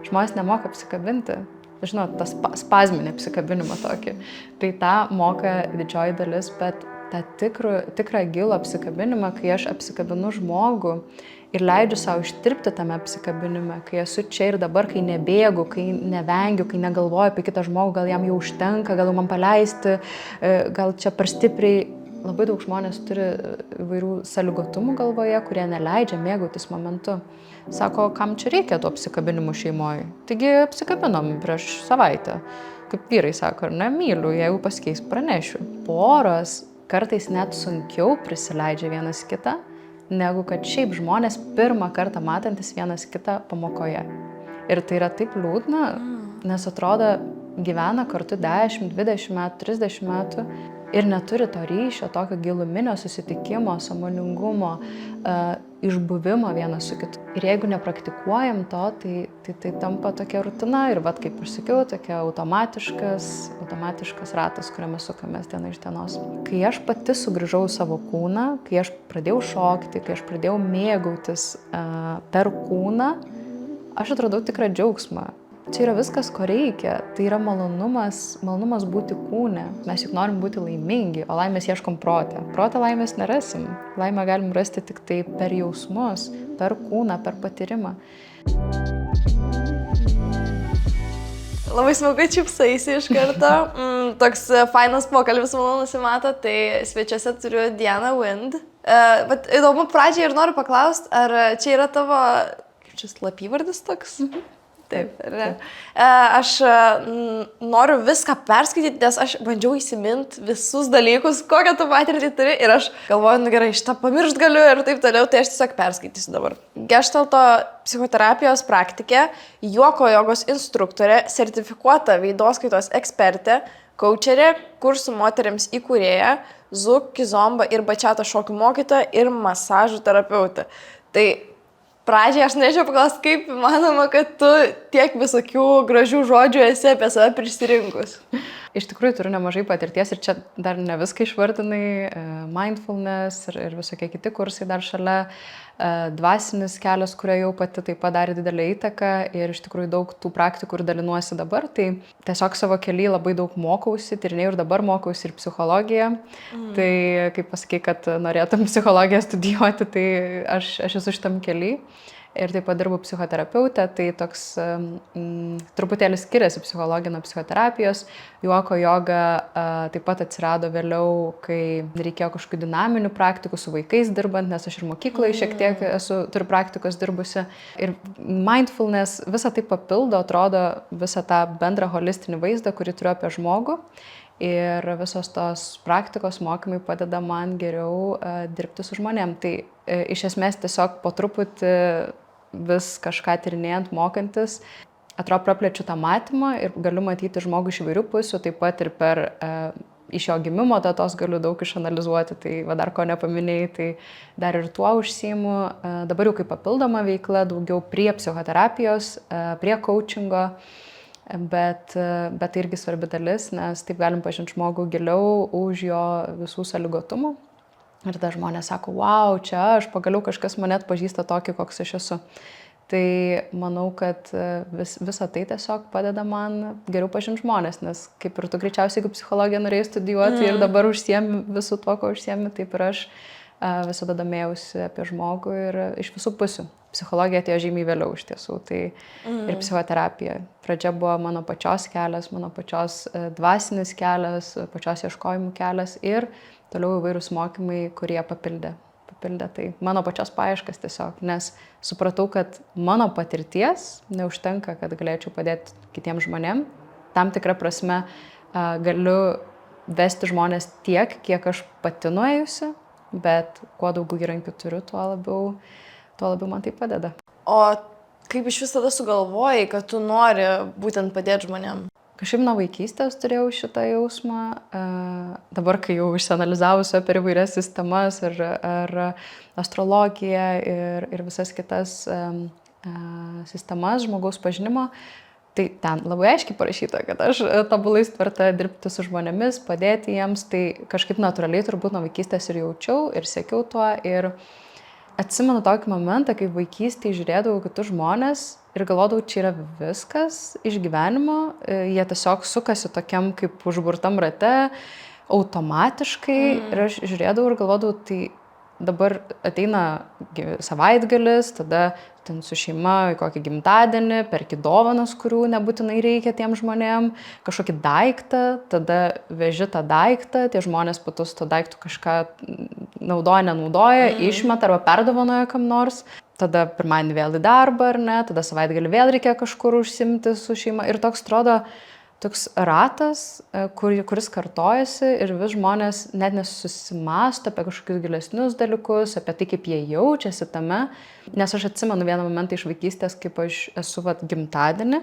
žmonės nemoka apsikabinti. Žinot, tas spazminį apsikabinimą tokį. Tai tą moka didžioji dalis, bet tą tikrą gilų apsikabinimą, kai aš apsikabinu žmogų ir leidžiu savo ištirpti tame apsikabinime, kai esu čia ir dabar, kai nebėgu, kai nevengiu, kai negalvoju apie kitą žmogų, gal jam jau užtenka, gal man paleisti, gal čia per stipriai. Labai daug žmonės turi įvairių sąlygotumų galvoje, kurie neleidžia mėgautis momentu. Sako, kam čia reikia tų apsikabinimų šeimoje? Taigi apsikabinom prieš savaitę. Kaip vyrai sako, ar ne, myliu, jeigu pasikeis, pranešiu. Poros kartais net sunkiau prisileidžia vienas kitą, negu kad šiaip žmonės pirmą kartą matantis vienas kitą pamokoje. Ir tai yra taip liūdna, nes atrodo, gyvena kartu 10, 20 metų, 30 metų ir neturi to ryšio, tokio giluminio susitikimo, sąmoningumo, išbuvimo vienas su kitu. Ir jeigu nepraktikuojam to, tai tampa tokia rutina ir vat, kaip aš sakiau, tokia automatiškas ratas, kuriame sukamės diena iš dienos. Kai aš pati sugrįžau į savo kūną, kai aš pradėjau šokti, kai aš pradėjau mėgautis per kūną, aš atradau tikrą džiaugsmą. Čia yra viskas, ko reikia. Tai yra malonumas būti kūne. Mes juk norim būti laimingi, o laimės ieškom prote. Prote laimės nerasim. Laimę galim rasti tik tai per jausmus, per kūną, per patyrimą. Labai smagu, kad čipsaisi iš karto. Toks fainas pokalbis, manau, nusimato. Tai svečiuose turiu Dianą Wind. Bet įdomu, pradžiai ir noriu paklausti, ar čia yra tavo, kaip čia slapyvardis toks? Taip, ne. Aš noriu viską perskaityti, nes aš bandžiau įsiminti visus dalykus, kokią tu patirtį turi ir aš galvoju, nu gerai, šitą pamiršt galiu ir taip toliau, tai aš tiesiog perskaitysiu dabar. Gestalto psichoterapijos praktikė, juoko jogos instruktorė, sertifikuota veidoskaitos ekspertė, kaučerė, kursų moteriams įkūrėja, Zuk, Kizomba ir bačiato šokių mokytoja ir masažų terapeutė. Tai pradžiai aš norėčiau paklausti, kaip įmanoma, kad tu tiek visokių gražių žodžių esi apie save prisirinkus. Iš tikrųjų turiu nemažai patirties ir čia dar ne viską išvardinai, mindfulness ir visokie kiti kursai dar šalia, dvasinis kelias, kurio jau pati taip padarė didelę įtaką ir iš tikrųjų daug tų praktikų ir dalinuosi dabar, tai tiesiog savo kely labai daug mokausi, tyrinėjau ir dabar mokausi ir psichologiją. Tai kaip pasakai, kad norėtum psichologiją studijuoti, tai aš esu šitam kely. Ir taip pat dirbu psichoterapeutė, tai toks truputėlį skiriasi psichologija nuo psichoterapijos. Juoko joga taip pat atsirado vėliau, kai reikėjo kažkokių dinaminių praktikų su vaikais dirbant, nes aš ir mokykloje šiek tiek turiu praktikos dirbusi. Ir mindfulness visą tai papildo, atrodo, visą tą bendrą holistinį vaizdą, kurį turiu apie žmogų. Ir visos tos praktikos mokymai padeda man geriau dirbti su žmonėm. Tai iš esmės tiesiog po truputį vis kažką tyrinėjant, mokantis, atrodo praplečiu tą matymą ir galiu matyti žmogų iš įvairių pusių, taip pat ir per iš jo gimimo datos galiu daug išanalizuoti, tai va dar ko nepaminėjai, tai dar ir tuo užsiimu. Dabar jau kaip papildoma veikla, daugiau prie psichoterapijos, prie coachingo, bet tai irgi svarbi dalis, nes taip galim pažinti žmogų giliau už jo visų sąlygotumų. Ir tada žmonės sako, wow, čia aš pagaliau kažkas mane atpažįsta tokį, koks aš esu. Tai manau, kad visa tai tiesiog padeda man geriau pažinti žmonės, nes kaip ir tu greičiausiai, jeigu psichologiją norėjai studijuoti ir dabar užsiemi visu tuo, ko užsiemi, taip ir aš visada domėjausi apie žmogų ir iš visų pusių. Psichologija atėjo žymiai vėliau iš tiesų, tai ir psichoterapija. Pradžia buvo mano pačios kelias, mano pačios dvasinis kelias, pačios ieškojimų kelias ir toliau įvairūs mokymai, kurie papildė tai mano pačios paieškas tiesiog, nes supratau, kad mano patirties neužtenka, kad galėčiau padėti kitiems žmonėm. Tam tikrą prasme galiu vesti žmonės tiek, kiek aš pati nuėjusi, bet kuo daugiau įrankių turiu, tuo labiau man tai padeda. O kaip iš vis tada sugalvojai, kad tu nori būtent padėti žmonėm? Kažkaip nuo vaikystės turėjau šitą jausmą. Dabar, kai jau išsianalizavusi per įvairias sistemas ar astrologiją ir visas kitas sistemas žmogaus pažinimo, tai ten labai aiškiai parašyta, kad aš tobulai tvirta dirbti su žmonėmis, padėti jiems. Tai kažkaip natūraliai turbūt nuo vaikystės ir jaučiau ir siekiau tuo. Ir atsimenu tokį momentą, kai vaikystėje žiūrėdavau kitus žmonės ir galvodavau, čia yra viskas iš gyvenimo, jie tiesiog sukasi tokiam kaip užburtam rate, automatiškai ir aš žiūrėdavau ir galvodavau, tai dabar ateina savaitgalis, tada ten su šeima į kokį gimtadienį, perki dovanas, kurių nebūtinai reikia tiem žmonėm, kažkokį daiktą, tada veži tą daiktą, tie žmonės po to su to daiktu kažką naudoja, nenaudoja, išmeta arba perdovanoja kam nors, tada pirmadienį vėl į darbą, ar ne, tada savaitgalį vėl reikia kažkur užsimti su šeima ir toks atrodo, toks ratas, kuris kartojasi ir vis žmonės net nesusimasto apie kažkokius gilesnius dalykus, apie tai, kaip jie jaučiasi tame. Nes aš atsimenu vieną momentą iš vaikystės, kaip aš esu gimtadienį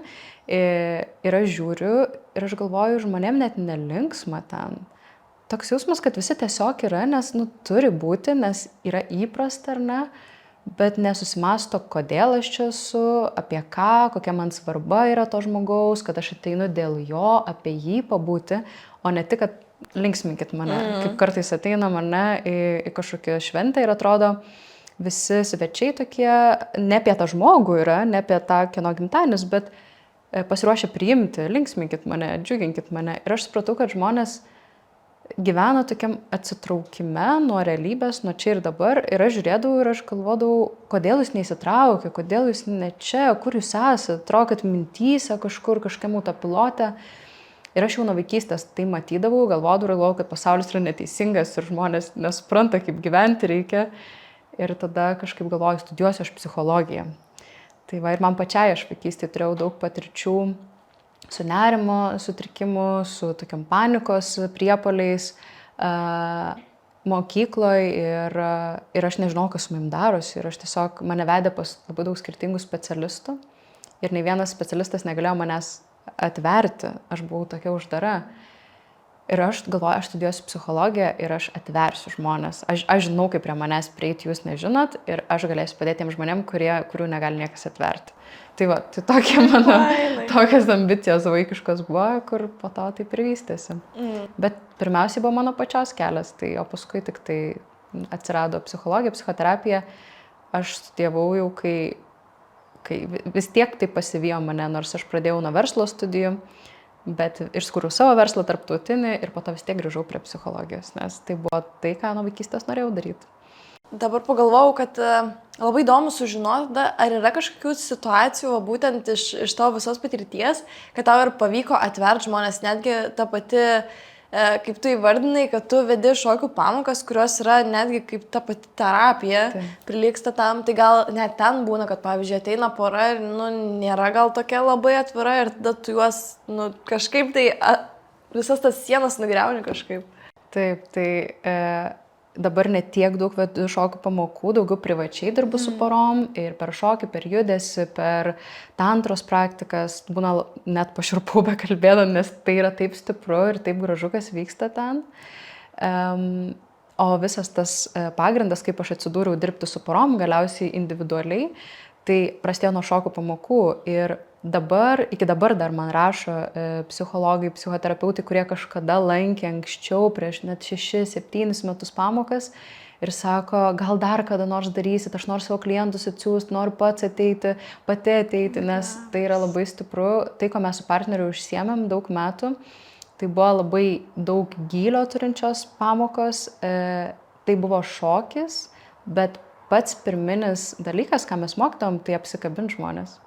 ir aš žiūriu ir aš galvoju, žmonėm net nelinksma ten. Toks jausmas, kad visi tiesiog yra, nes turi būti, nes yra įprasta ar ne. Bet nesusimasto, kodėl aš čia esu, apie ką, kokia man svarba yra to žmogaus, kad aš ateinu dėl jo, apie jį pabūti, o ne tik, kad linksminkit mane, kaip kartais ateinam ar ne į kažkokią šventę ir atrodo visi svečiai tokie, ne apie tą žmogų yra, ne apie tą kieno gimtadienis, bet pasiruošę priimti, linksminkit mane, džiuginkit mane. Ir aš supratau, kad žmonės gyvena tokiam atsitraukime nuo realybės, nuo čia ir dabar. Ir aš žiūrėdavau ir aš galvodavau, kodėl jūs neįsitraukia, kodėl jūs ne čia, kur jūs esate, atrodo, kad mintyse kažkur, kažkiam autopilote. Ir aš jau nuo vaikystės tai matydavau, galvodavau, kad pasaulis yra neteisingas ir žmonės nesupranta, kaip gyventi reikia. Ir tada kažkaip galvoju, studijuosiu aš psichologiją. Tai va ir man pačiai aš vaikystėje turėjau daug patirčių su nerimo sutrikimu, su tokiam panikos priepuoliais mokykloje ir aš nežinau, kas su manim darosi. Ir aš tiesiog mane vedė pas labai daug skirtingų specialistų ir nei vienas specialistas negalėjo manęs atverti. Aš buvau tokia uždara. Ir aš galvoju, aš studijuosiu psichologiją ir aš atversiu žmonės. Aš žinau, kaip prie manęs prieiti, jūs nežinot ir aš galėsiu padėti tiem žmonėm, kurių negali niekas atverti. Tai va, tai tokie mano tokios ambicijos vaikiškos buvo, kur po to taip ir vystėsi. Bet pirmiausiai buvo mano pačios kelias, tai o paskui tik tai atsirado psichologija, psichoterapija. Aš studijavau jau, kai vis tiek tai pasivijo mane, nors aš pradėjau nuo verslo studijų, bet išskūriau savo verslą tarptautinį ir po to vis tiek grįžau prie psichologijos, nes tai buvo tai, ką nuo vaikystės norėjau daryti. Dabar pagalvojau, kad labai įdomu sužinoti, ar yra kažkokių situacijų, būtent iš tavo visos patirties, kad tau ir pavyko atverti žmonės, netgi ta pati, kaip tu įvardinai, kad tu vedi šokių pamokas, kurios yra netgi kaip ta pati terapija, prilygsta tam, tai gal net ten būna, kad pavyzdžiui ateina pora ir nėra gal tokia labai atvira ir tada tu juos kažkaip tai visas tas sienas nugriauni kažkaip. Taip, tai dabar net tiek daug vedu šokių pamokų, daugiau privačiai dirbu su porom ir per šokį, per judesį, per tantros praktikas, būna net pašiurpau bekalbėdama, nes tai yra taip stipru ir taip gražu, kas vyksta ten. O visas tas pagrindas, kaip aš atsidūriau dirbti su porom, galiausiai individualiai, tai prasidėjo nuo šokių pamokų ir iki dabar dar man rašo psichologai, psichoterapeutai, kurie kažkada lankė anksčiau, prieš net 6-7 metus pamokas ir sako, gal dar kada nors darysit, aš noriu savo klientus atsiųsti, noriu pats ateiti, pati ateiti, nes tai yra labai stipru. Tai, ko mes su partneriu užsiėmėm daug metų, tai buvo labai daug gylio turinčios pamokos, tai buvo šokis, bet pats pirminis dalykas, ką mes mokytom, tai apsikabinti žmonės.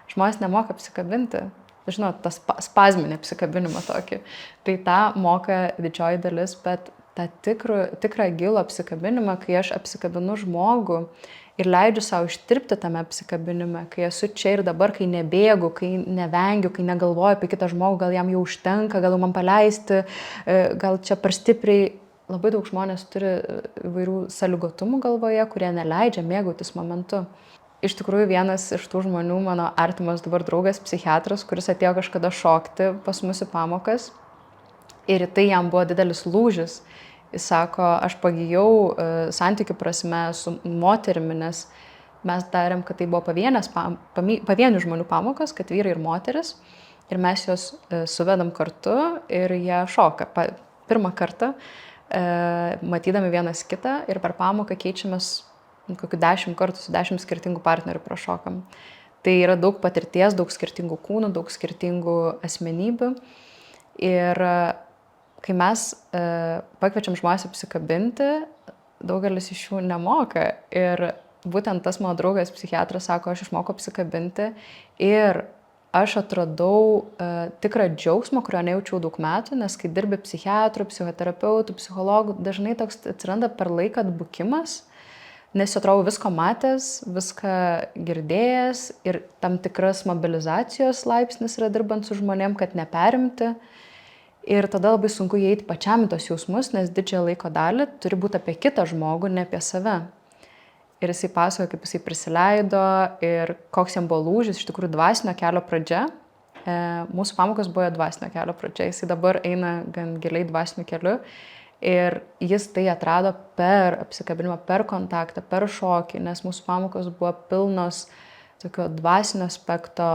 Žmonės nemoka apsikabinti, žinot, tas spazminį apsikabinimą tokį. Tai tą moka didžioji dalis, bet tą tikrą gilų apsikabinimą, kai aš apsikabinu žmogų ir leidžiu savo ištirpti tame apsikabinime, kai esu čia ir dabar, kai nebėgu, kai nevengiu, kai negalvoju apie kitą žmogų, gal jam jau užtenka, gal man paleisti, gal čia per stipriai. Labai daug žmonės turi įvairių sąlygotumų galvoje, kurie neleidžia mėgautis momentu. Iš tikrųjų, vienas iš tų žmonių, mano artimas dabar draugas, psichiatras, kuris atėjo kažkada šokti pas mus į pamokas ir tai jam buvo didelis lūžis. Jis sako, aš pagijau santykių prasme su moterimi, nes mes darėm, kad tai buvo pavienių žmonių pamokas, kad vyrai ir moteris, ir mes juos suvedam kartu ir jie šoka. Pirmą kartą matydami vienas kitą ir per pamoką keičiamės kokių 10 kartų su 10 skirtingų partnerių prašokam. Tai yra daug patirties, daug skirtingų kūnų, daug skirtingų asmenybių. Ir kai mes pakviečiam žmonės apsikabinti, daugelis iš jų nemoka. Ir būtent tas mano draugas psichiatras sako, aš išmokau apsikabinti ir aš atradau tikrą džiaugsmą, kurio nejaučiau daug metų, nes kai dirbi psichiatrų, psichoterapeutų, psichologų, dažnai toks atsiranda per laiką atbukimas, nes atrodo visko matęs, viską girdėjęs ir tam tikras mobilizacijos laipsnis yra dirbant su žmonėm, kad neperimti. Ir tada labai sunku įeiti pačiam į tos jausmus, nes didžiąją laiko dalį turi būti apie kitą žmogų, ne apie save. Ir jisai pasakoja, kaip jisai prisileido ir koks jam buvo lūžis, iš tikrųjų dvasinio kelio pradžia. Mūsų pamokos buvo dvasinio kelio pradžia, jisai dabar eina gan giliai dvasiniu keliu. Ir jis tai atrado per apsikabinimą, per kontaktą, per šokį, nes mūsų pamokos buvo pilnos tokio dvasinio aspekto,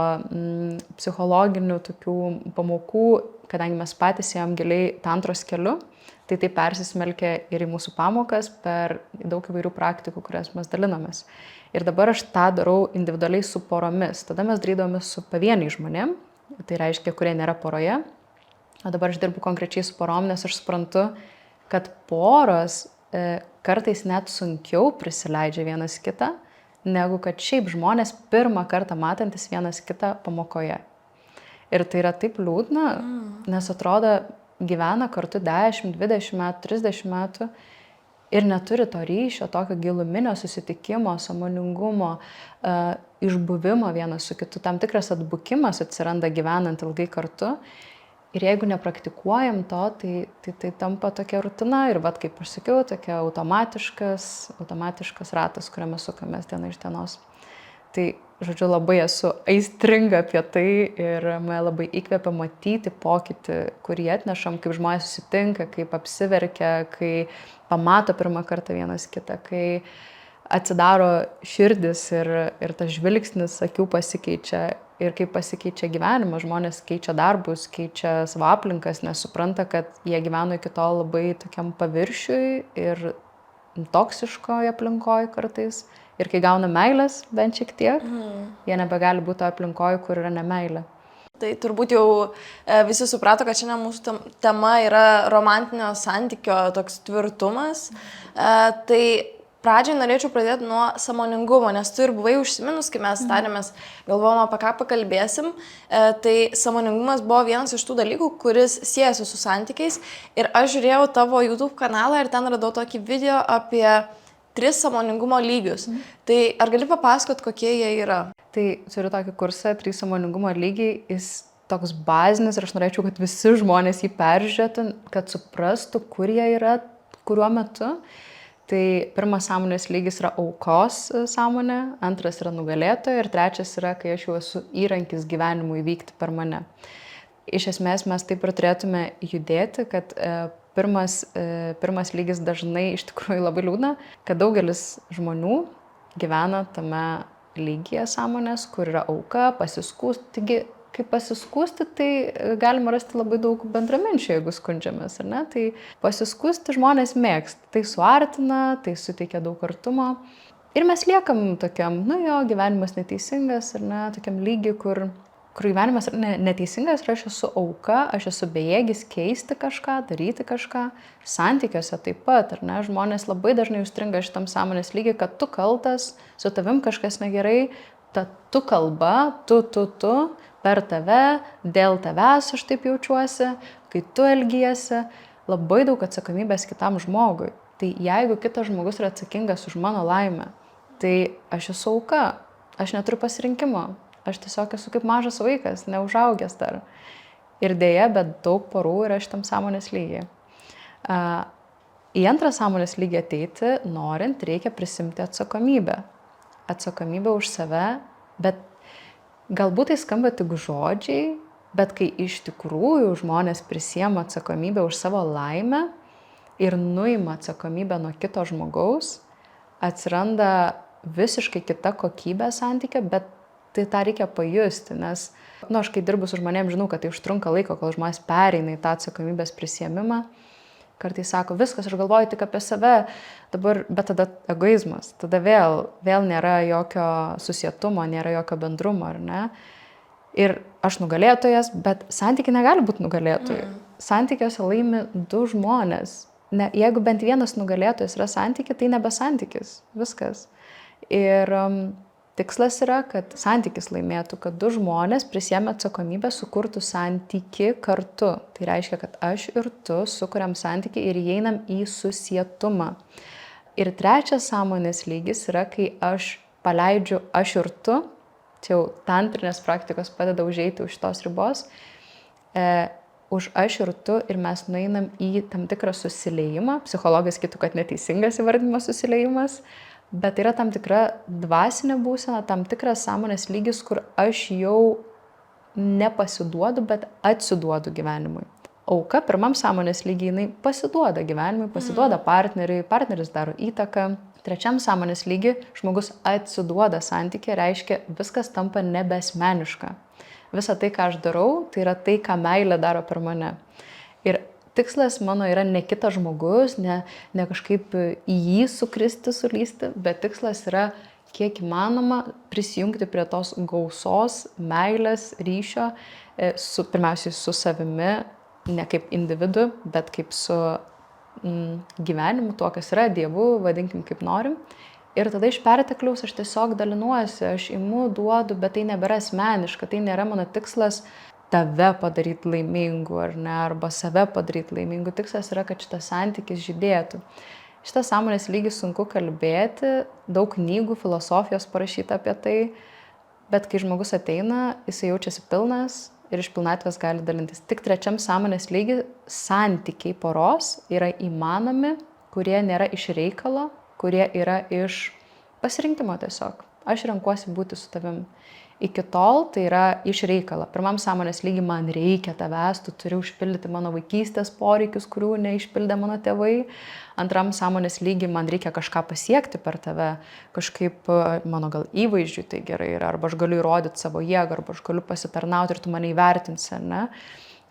psichologinių tokių pamokų, kadangi mes patys ėjom giliai tantros keliu, tai persismelkė ir į mūsų pamokas per daug įvairių praktikų, kurias mes dalinomės. Ir dabar aš tą darau individualiai su poromis. Tada mes darydavomės su pavieniais žmonėm, tai reiškia, kurie nėra poroje. O dabar aš dirbu konkrečiai su porom, nes aš suprantu, kad poros kartais net sunkiau prisileidžia vienas kitą, negu kad šiaip žmonės pirmą kartą matantis vienas kitą pamokoje. Ir tai yra taip liūdna, nes atrodo gyvena kartu 10, 20 metų, 30 metų ir neturi to ryšio, tokio giluminio susitikimo, sąmoningumo, išbuvimo vienas su kitu. Tam tikras atbukimas atsiranda gyvenant ilgai kartu. Ir jeigu nepraktikuojam to, tai tampa tokia rutina ir, kaip aš sakiau, tokia automatiškas ratas, kuriame sukamės diena iš dienos. Tai, žodžiu, labai esu aistringa apie tai ir mane labai įkvepia matyti pokytį, kurį atnešam, kaip žmonės susitinka, kaip apsiverkia, kai pamato pirmą kartą vienas kitą, kai atsidaro širdis ir tas žvilgsnis akių pasikeičia. Ir kaip pasikeičia gyvenimas, žmonės keičia darbus, keičia savo aplinkas, nes supranta, kad jie gyveno iki tol labai tokiam paviršiui ir toksiškoje aplinkoje kartais. Ir kai gauna meilės, bent šiek tiek, jie nebegali būti aplinkoje, kur yra nemeilė. Tai turbūt jau visi suprato, kad šiandien mūsų tema yra romantinio santykio toks tvirtumas. Tai pradžiai norėčiau pradėti nuo sąmoningumo, nes tu ir buvai užsiminus, kai mes tarėmės, galvojom, apie ką pakalbėsim. Tai sąmoningumas buvo vienas iš tų dalykų, kuris siejasi su santykiais. Ir aš žiūrėjau tavo YouTube kanalą ir ten radau tokį video apie 3 sąmoningumo lygius. Tai ar gali papasakot, kokie jie yra? Tai turiu tokį kursą, 3 sąmoningumo lygiai, jis toks bazinis ir aš norėčiau, kad visi žmonės jį peržiūrėtų, kad suprastų, kur jie yra, kuriuo metu. Tai pirmas sąmonės lygis yra aukos sąmonė, antras yra nugalėtojo ir trečias yra, kai aš jau esu įrankis gyvenimui vykti per mane. Iš esmės mes taip ir turėtume judėti, kad pirmas lygis dažnai iš tikrųjų labai liūdna, kad daugelis žmonių gyvena tame lygyje sąmonės, kur yra auka, pasiskųsti. Taigi, kaip pasiskūsti, tai galima rasti labai daug bendraminčių, jeigu skundžiamės, ar ne? Tai pasiskūsti žmonės mėgsta, tai suartina, tai suteikia daug artumo. Ir mes liekam tokiam, gyvenimas neteisingas, ar ne, tokiam lygiui, kur gyvenimas neteisingas ir aš esu auka, aš esu bejėgis keisti kažką, daryti kažką. Santykiuose taip pat, ar ne, žmonės labai dažnai užstringa šitam sąmonės lygiai, kad tu kaltas, su tavim kažkas negerai, ta tu kalba, tu, per tave, dėl tavęs aš taip jaučiuosi, kai tu elgiesi, labai daug atsakomybės kitam žmogui. Tai jeigu kitas žmogus yra atsakingas už mano laimę, tai aš esu auka, aš neturiu pasirinkimo, aš tiesiog esu kaip mažas vaikas, neužaugęs dar. Ir dėja, bet daug porų yra šitam sąmonės lygiai. Į antrą sąmonės lygį ateiti, norint, reikia prisimti atsakomybę. Atsakomybę už save, bet galbūt tai skamba tik žodžiai, bet kai iš tikrųjų žmonės prisiema atsakomybę už savo laimę ir nuima atsakomybę nuo kito žmogaus, atsiranda visiškai kita kokybė santykio, bet tai tą reikia pajusti, nes aš kai dirbu su žmonėm, žinau, kad tai užtrunka laiko, kol žmonės pereina į tą atsakomybės prisiėmimą. Kartais sako, viskas, aš galvoju tik apie save, dabar, bet tada egoizmas, tada vėl nėra jokio susietumo, nėra jokio bendrumo, ar ne? Ir aš nugalėtojas, bet santykiai negali būti nugalėtojai. Santykiuose laimi du žmonės. Jeigu bent vienas nugalėtojas yra santykiai, tai nebe santykis. Viskas. Ir tikslas yra, kad santykis laimėtų, kad du žmonės prisiėmė atsakomybę, sukurtų santykį kartu. Tai reiškia, kad aš ir tu sukuriam santykį ir įeinam į susietumą. Ir trečias sąmonės lygis yra, kai aš paleidžiu aš ir tu, čia jau tantrinės praktikos padeda užeiti už tos ribos, už aš ir tu ir mes nueinam į tam tikrą susiliejimą. Psichologai sakytų, kad neteisingas įvardinimas susiliejimas, bet tai yra tam tikra dvasinė būsena, tam tikras sąmonės lygis, kur aš jau nepasiduodu, bet atsiduodu gyvenimui. Auka pirmam sąmonės lygiai jinai pasiduoda gyvenimui, pasiduoda partneriui, partneris daro įtaką. Trečiam sąmonės lygiai žmogus atsiduoda santykį, reiškia viskas tampa nebesmeniška. Visa tai, ką aš darau, tai yra tai, ką meilė daro per mane. Ir tikslas mano yra ne kitas žmogus, ne kažkaip į jį sukristi, sulysti, bet tikslas yra kiek įmanoma prisijungti prie tos gausos, meilės, ryšio, pirmiausiai su savimi, ne kaip individu, bet kaip su gyvenimu, tuo, kas yra, Dievu, vadinkim kaip norim. Ir tada iš pertekliaus aš tiesiog dalinuosi, aš imu, duodu, bet tai nebėra asmeniška, tai nėra mano tikslas tave padaryti laimingu, ar ne, arba save padaryti laimingu. Tikslas yra, kad šitas santykis žydėtų. Šitas sąmonės lygis sunku kalbėti, daug knygų, filosofijos parašyta apie tai, bet kai žmogus ateina, jisai jaučiasi pilnas ir iš pilnatvės gali dalintis. Tik trečiam sąmonės lygi santykiai poros yra įmanomi, kurie nėra iš reikalo, kurie yra iš pasirinkimo tiesiog. Aš renkuosi būti su tavim. Iki tol tai yra iš reikalo. Pirmam sąmonės lygi man reikia tavęs, tu turi užpildyti mano vaikystės poreikius, kurių neišpildė mano tėvai. Antram sąmonės lygi man reikia kažką pasiekti per tave, kažkaip mano gal įvaizdžiui tai gerai yra, arba aš galiu įrodyti savo jėgą, arba aš galiu pasitarnauti ir tu mane įvertinsi, ne?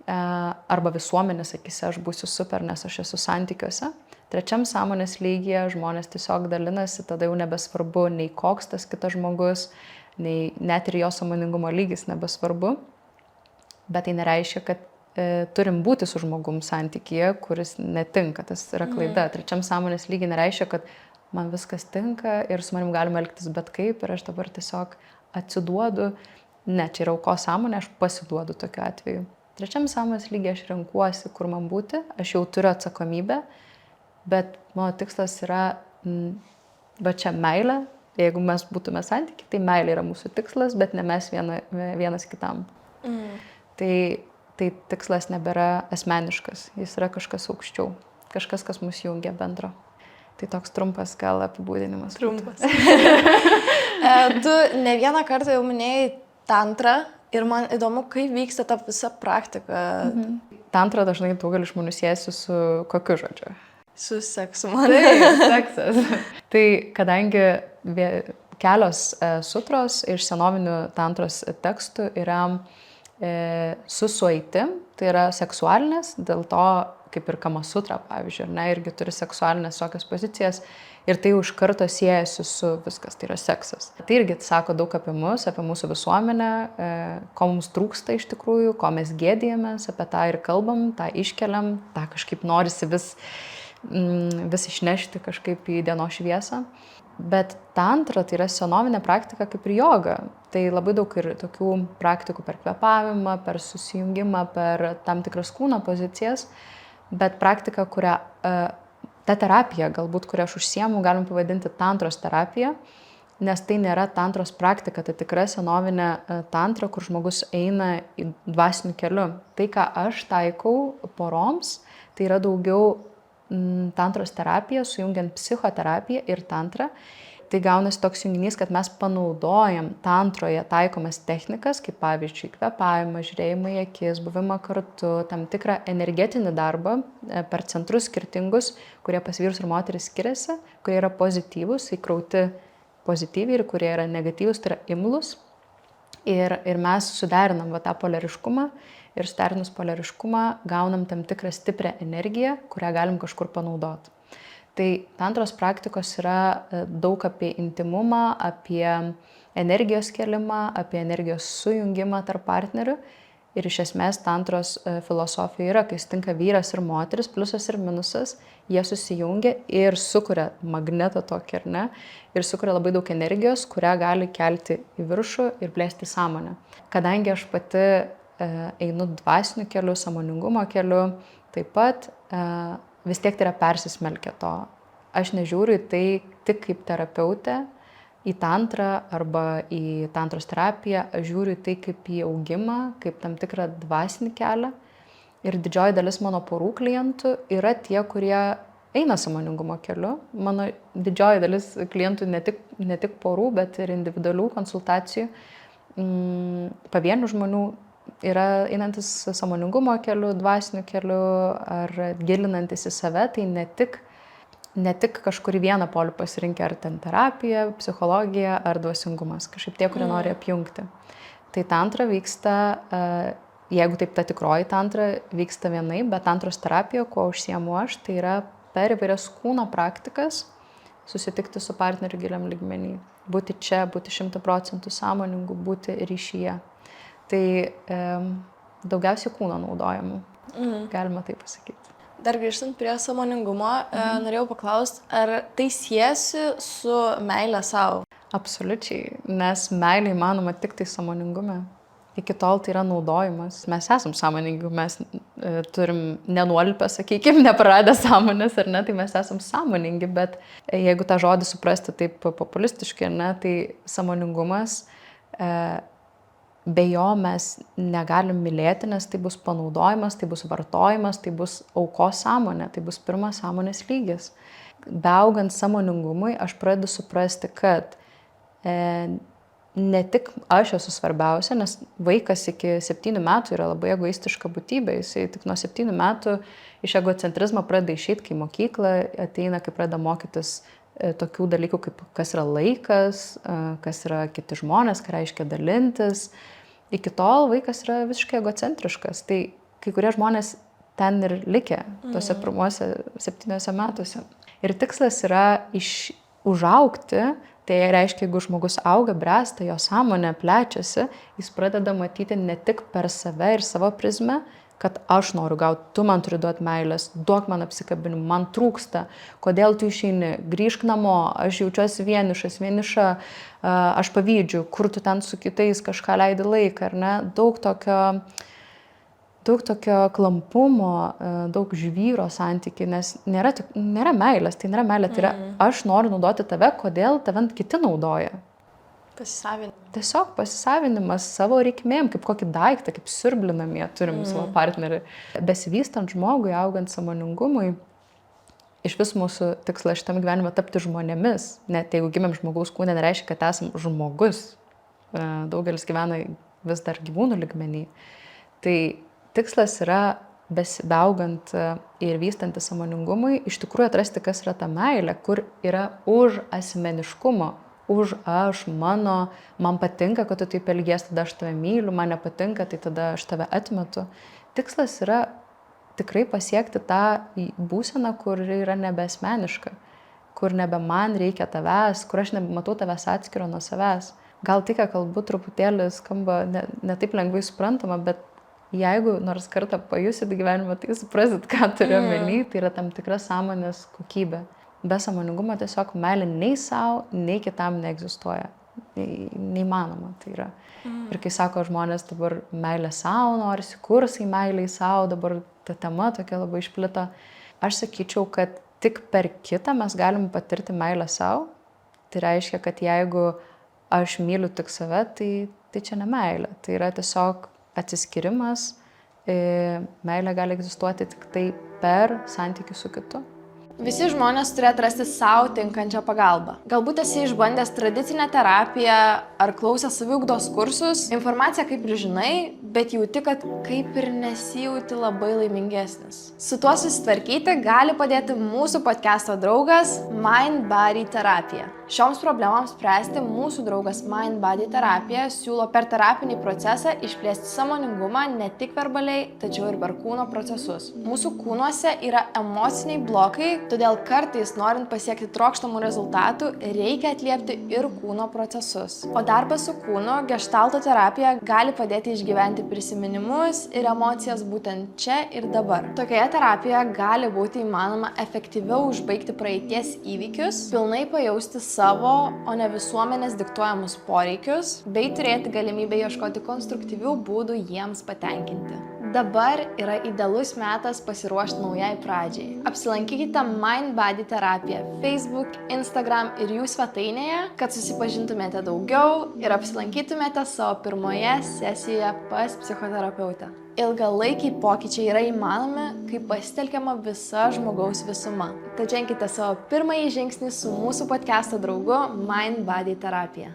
Arba visuomenės akise aš būsiu super, nes aš esu santykiuose. Trečiam sąmonės lygyje žmonės tiesiog dalinasi, tada jau nebesvarbu nei koks tas kitas žmogus, nei net ir jo sąmoningumo lygis nebesvarbu, bet tai nereiškia, kad turim būti su žmogum santykyje, kuris netinka, tas yra klaida. Trečiam sąmonės lygiai nereiškia, kad man viskas tinka ir su manim galima elgtis bet kaip ir aš dabar tiesiog atsiduodu. Ne, čia yra aukos sąmonė, aš pasiduodu tokiu atveju. Trečiam sąmonės lygiai aš renkuosi, kur man būti, aš jau turiu atsakomybę, bet mano tikslas yra, va čia meilė. Jeigu mes būtume santykiai, tai meilė yra mūsų tikslas, bet ne mes vienas kitam. Tai tikslas nebėra asmeniškas, jis yra kažkas aukščiau, kažkas, kas mus jungia bendro. Tai toks trumpas gal apibūdinimas. Trumpas. Tu ne vieną kartą jau minėjai tantrą ir man įdomu, kaip vyksta ta visa praktika. Tantra dažnai daugelis žmonių siejasi su kokiu žodžiu? Su seksu, man. Taip, seksas. Tai kadangi kelios sutros iš senovinių tantros tekstų yra su sueitim, tai yra seksualinės, dėl to kaip ir Kama sutra, pavyzdžiui, ne, irgi turi seksualinės tokias pozicijas ir tai už karto siejasi su viskas, tai yra seksas. Tai irgi sako daug apie mus, apie mūsų visuomenę, ko mums trūksta iš tikrųjų, ko mes gėdijamės, apie tą ir kalbam, tą iškeliam, tą kažkaip norisi vis išnešti kažkaip į dienos šviesą. Bet tantra tai yra senovinė praktika kaip ir joga. Tai labai daug ir tokių praktikų per kvėpavimą, per susijungimą, per tam tikras kūno pozicijas. Bet praktika, ta terapija, galbūt, kurią aš užsiemu, galim pavadinti tantros terapija, nes tai nėra tantros praktika, tai tikra senovinė tantra, kur žmogus eina į dvasiniu keliu. Tai, ką aš taikau poroms, tai yra daugiau tantros terapija, sujungiant psichoterapiją ir tantrą. Tai gaunasi toks junginys, kad mes panaudojam tantroje taikomas technikas, kaip pavyzdžiui kvėpavimą, žiūrėjimą į akis, buvimą kartu, tam tikrą energetinį darbą per centrus skirtingus, kurie pas vyrus ir moteris skiriasi, kurie yra pozityvūs, įkrauti pozityviai ir kurie yra negatyvūs, tai yra imlus. Ir mes suderinam tą polariškumą ir suderinus poliariškumą gaunam tam tikrą stiprią energiją, kurią galim kažkur panaudoti. Tai tantros praktikos yra daug apie intimumą, apie energijos kėlimą, apie energijos sujungimą tarp partnerių. Ir iš esmės tantros filosofija yra, kai sutinka vyras ir moteris, pliusas ir minusas, jie susijungia ir sukuria magnetą tokį, ar ne, ir sukuria labai daug energijos, kurią gali kelti į viršų ir plėsti sąmonę. Kadangi aš pati einu dvasiniu keliu, sąmoningumo keliu, taip pat vis tiek tai yra persismelkę to. Aš nežiūriu į tai tik kaip terapeutė, į tantrą arba į tantros terapiją, aš žiūriu į tai kaip į augimą, kaip tam tikrą dvasinį kelią. Ir didžioji dalis mano porų klientų yra tie, kurie eina sąmoningumo keliu. Mano didžioji dalis klientų ne tik porų, bet ir individualių konsultacijų. Pavienių žmonių yra einantis sąmoningumo keliu, dvasiniu keliu ar gilinantis į save, tai ne tik kažkurį vieną polių pasirinkę, ar ten terapija, psichologija, ar dvasingumas, kažkaip tie, kurie nori apjungti. Tai tantra vyksta, jeigu taip ta tikroji tantra, vyksta vienaip, bet tantros terapija, kuo užsiemu aš, tai yra per įvairias kūno praktikas susitikti su partneriu giliam lygmenį. Būti čia, būti 100% sąmoningu, būti ryšyje. Tai daugiausiai kūno naudojimų, galima taip pasakyti. Dar grįžtant prie sąmoningumo, norėjau paklausti, ar tai siejasi su meile savo? Absoliučiai, nes meilė įmanoma tik tai sąmoningume. Iki tol tai yra naudojimas. Mes esam sąmoningi, mes turim nenuolipę, sakykime, nepraradę sąmonės, ar ne, tai mes esam sąmoningi, bet jeigu tą žodį suprasti taip populistiškai, ar ne, tai sąmoningumas, be jo mes negalim mylėti, nes tai bus panaudojimas, tai bus vartojimas, tai bus aukos sąmonė, tai bus pirmas sąmonės lygis. Beaugant sąmoningumui, aš pradedu suprasti, kad ne tik aš esu svarbiausia, nes vaikas iki 7 metų yra labai egoistiška būtybė, jisai tik nuo 7 metų iš egocentrizmo pradeda išeiti, kai mokykla ateina, kai pradeda mokytis tokių dalykų, kaip kas yra laikas, kas yra kiti žmonės, ką reiškia dalintis. Iki tol vaikas yra visiškai egocentriškas. Tai kai kurie žmonės ten ir likę, tuose pirmuose 7 metuose. Ir tikslas yra užaugti, tai reiškia, jeigu žmogus auga, bręsta, jo sąmonė plečiasi, jis pradeda matyti ne tik per save ir savo prizmę, kad aš noriu gauti, tu man turi duoti meilės, duok man apsikabinimą, man trūksta, kodėl tu išeini, grįžk namo, aš jaučiuosi vieniša, aš pavydžiu, kur tu ten su kitais kažką leidi laiką, ar ne, daug tokio klampumo, daug žvyro santykių, nes nėra meilės, tai nėra meilė, tai yra aš noriu naudoti tave, kodėl tave kiti naudoja. Pasisavinimas. Tiesiog pasisavinimas savo reikmėm, kaip kokį daiktą, kaip siurblį namie turim savo partnerį. Besivystant žmogui, augant sąmoningumui, iš vis mūsų tikslas šitam gyvenime tapti žmonėmis. Net jeigu gimėm žmogaus kūne, nereiškia, kad esam žmogus. Daugelis gyvena vis dar gyvūnų lygmenį. Tai tikslas yra beaugant ir vystantis sąmoningumui, iš tikrųjų atrasti, kas yra ta meilė, kur yra už asmeniškumo. Už aš, mano, man patinka, kad tu taip elgies, tada aš tave myliu, man nepatinka, tai tada aš tave atmetu. Tikslas yra tikrai pasiekti tą būseną, kur yra nebeasmeniška, kur nebe man reikia tavęs, kur aš nebematau tavęs atskiro nuo savęs. Gal tai, ką kalbu, truputėlį skamba ne taip lengvai suprantama, bet jeigu nors kartą pajusit gyvenimą, tai suprasit, ką turiu omeny, tai yra tam tikra sąmonės kokybė. Be sąmoningumo tiesiog meilė nei savo, nei kitam neegzistuoja. Neįmanoma tai yra. Ir kai sako žmonės dabar meilė savo, norisi kursai meiliai savo, dabar ta tema tokia labai išplito. Aš sakyčiau, kad tik per kitą mes galim patirti meilę savo. Tai reiškia, kad jeigu aš myliu tik save, tai čia ne meilė. Tai yra tiesiog atsiskyrimas. Meilė gali egzistuoti tik tai per santykių su kitu. Visi žmonės turi atrasti savo tinkančią pagalbą. Galbūt esi išbandęs tradicinę terapiją ar klausęs saviugdos kursus, informaciją kaip ir žinai, bet jauti, kad kaip ir nesijauti labai laimingesnis. Su tuo susitvarkyti gali padėti mūsų podcast'o draugas Mind Body Terapija. Šioms problemams spręsti mūsų draugas Mind Body terapija siūlo per terapinį procesą išplėsti sąmoningumą ne tik verbaliai, tačiau ir per kūno procesus. Mūsų kūnuose yra emociniai blokai, todėl kartais, norint pasiekti trokštamų rezultatų, reikia atliepti ir kūno procesus. O darbas su kūnu, geštalto terapija gali padėti išgyventi prisiminimus ir emocijas būtent čia ir dabar. Tokioje terapijoje gali būti įmanoma efektyviau užbaigti praeities įvykius, pilnai pajausti savo, o ne visuomenės diktuojamus poreikius, bei turėti galimybę ieškoti konstruktyvių būdų jiems patenkinti. Dabar yra idealus metas pasiruošti naujai pradžiai. Apsilankykite Mind Body terapiją Facebook, Instagram ir jų svetainėje, kad susipažintumėte daugiau ir apsilankytumėte savo pirmoje sesijoje pas psichoterapeutę. Ilgalaikiai pokyčiai yra įmanomi, kai pasitelkiama visa žmogaus visuma. Tad ženkite savo pirmąjį žingsnį su mūsų podcast'o draugu Mind Body terapija.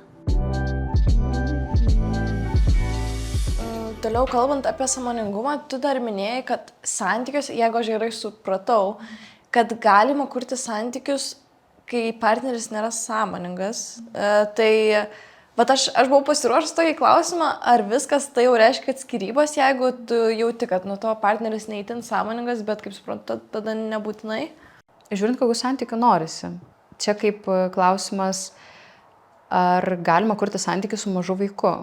Toliau kalbant apie sąmoningumą, tu dar minėjai, kad santykius, jeigu aš gerai supratau, kad galima kurti santykius, kai partneris nėra sąmoningas. Bet aš buvau pasiruošęs tokį klausimą, ar viskas tai jau reiškia, kad skyrybos, jeigu tu jauti, kad tavo partneris neįtin sąmoningas, bet kaip suprantu, tada nebūtinai? Žiūrint, kokių santykių norisi. Čia kaip klausimas, ar galima kurti santykių su mažu vaiku.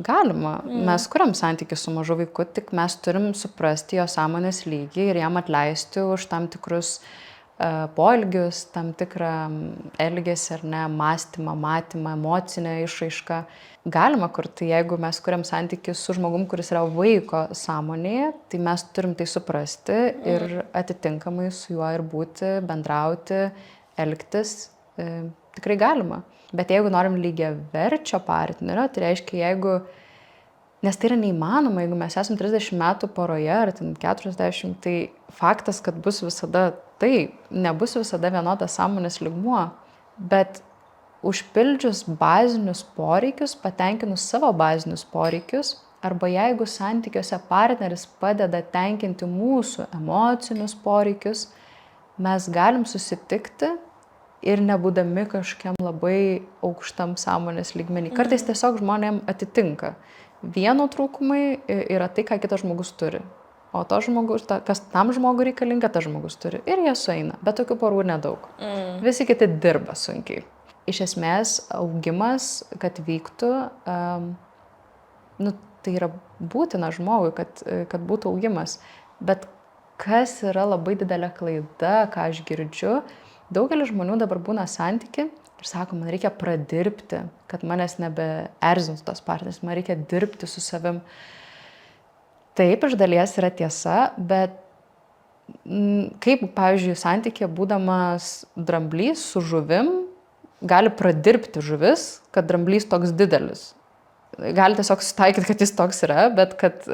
Galima. Mes kuriam santykių su mažu vaiku, tik mes turim suprasti jo sąmonės lygį ir jam atleisti už tam tikrus poelgius, tam tikrą elgesį ar ne, mąstymą, matymą, emocinę išraišką. Galima kurti, jeigu mes kuriam santykius su žmogum, kuris yra vaiko sąmonėje, tai mes turim tai suprasti ir atitinkamai su juo ir būti, bendrauti, elgtis. Tikrai galima. Bet jeigu norim lygiaverčio partnerio, tai reiškia, nes tai yra neįmanoma, jeigu mes esam 30 metų poroje ar 40, tai faktas, kad bus visada nebus visada vienodas sąmonės lygmuo, bet užpildžius bazinius poreikius, patenkinus savo bazinius poreikius, arba jeigu santykiuose partneris padeda tenkinti mūsų emocinius poreikius, mes galim susitikti ir nebūdami kažkiam labai aukštam sąmonės lygmenį. Kartais tiesiog žmonėm atitinka. Vieno trūkumai yra tai, ką kitas žmogus turi. O to žmogus, kas tam žmogui reikalinga, tas žmogus turi. Ir jie sueina. Bet tokių porų nedaug. Visi kiti dirba sunkiai. Iš esmės, augimas, kad vyktų, tai yra būtina žmogui, kad būtų augimas. Bet kas yra labai didelė klaida, ką aš girdžiu, daugelis žmonių dabar būna santyki ir sako, man reikia pradirbti, kad manęs nebeerzintų tas partneris, man reikia dirbti su savim. Taip, iš dalies yra tiesa, bet kaip, pavyzdžiui, santykė būdamas dramblys su žuvim, gali pradirbti žuvis, kad dramblys toks didelis. Gali tiesiog sutaikyti, kad jis toks yra, bet kad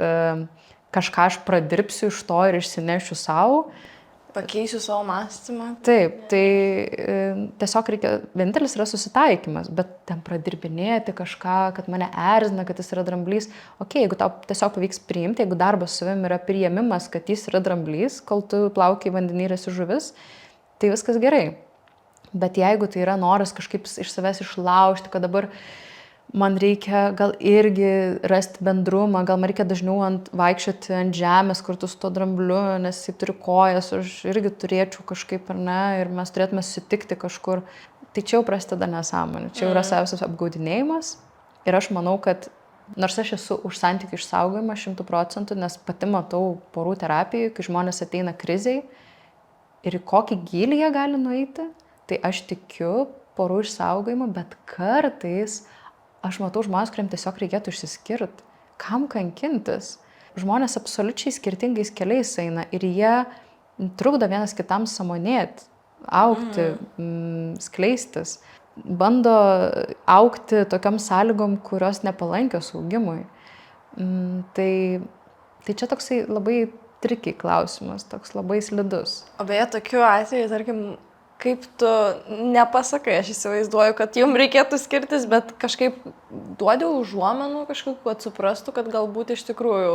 kažką aš pradirbsiu iš to ir išsinešiu savo. Pakeisiu savo mąstymą. Taip, tai tiesiog reikia, vienintelis yra susitaikymas, bet ten pradirbinėti kažką, kad mane erzina, kad jis yra dramblys. Jeigu tau tiesiog pavyks priimti, jeigu darbas su savim yra priėmimas, kad jis yra dramblys, kol tu plaukiai vandenį ir esi žuvis, tai viskas gerai. Bet jeigu tai yra noras kažkaip iš savęs išlaužti, kad dabar man reikia gal irgi rasti bendrumą, gal man reikia dažniau vaikščioti ant žemės kartu su to drambliu, nes jis turi kojas, aš irgi turėčiau kažkaip, ar ne, ir mes turėtume susitikti kažkur. Tai čia jau prasideda nesąmonė, čia jau yra savęs apgaudinėjimas. Ir aš manau, kad nors aš esu už santykių išsaugojimą 100%, nes pati matau porų terapijų, kai žmonės ateina kriziai ir į kokį gylį jie gali nueiti, tai aš tikiu porų išsaugojimą, bet kartais aš matau žmonės, kuriems tiesiog reikėtų išsiskirti. Kam kankintis? Žmonės absoliučiai skirtingais keliais eina ir jie trukdo vienas kitam sąmonėti, augti, skleistis. Bando augti tokiam sąlygom, kurios nepalankios augimui. Tai čia toksai labai tricky klausimas, toks labai slidus. O beje, tokiu atveju, tarkim, kaip tu nepasakai, aš įsivaizduoju, kad jums reikėtų skirtis, bet kažkaip duodi užuomenų kažkokiu, kad suprastų, kad galbūt iš tikrųjų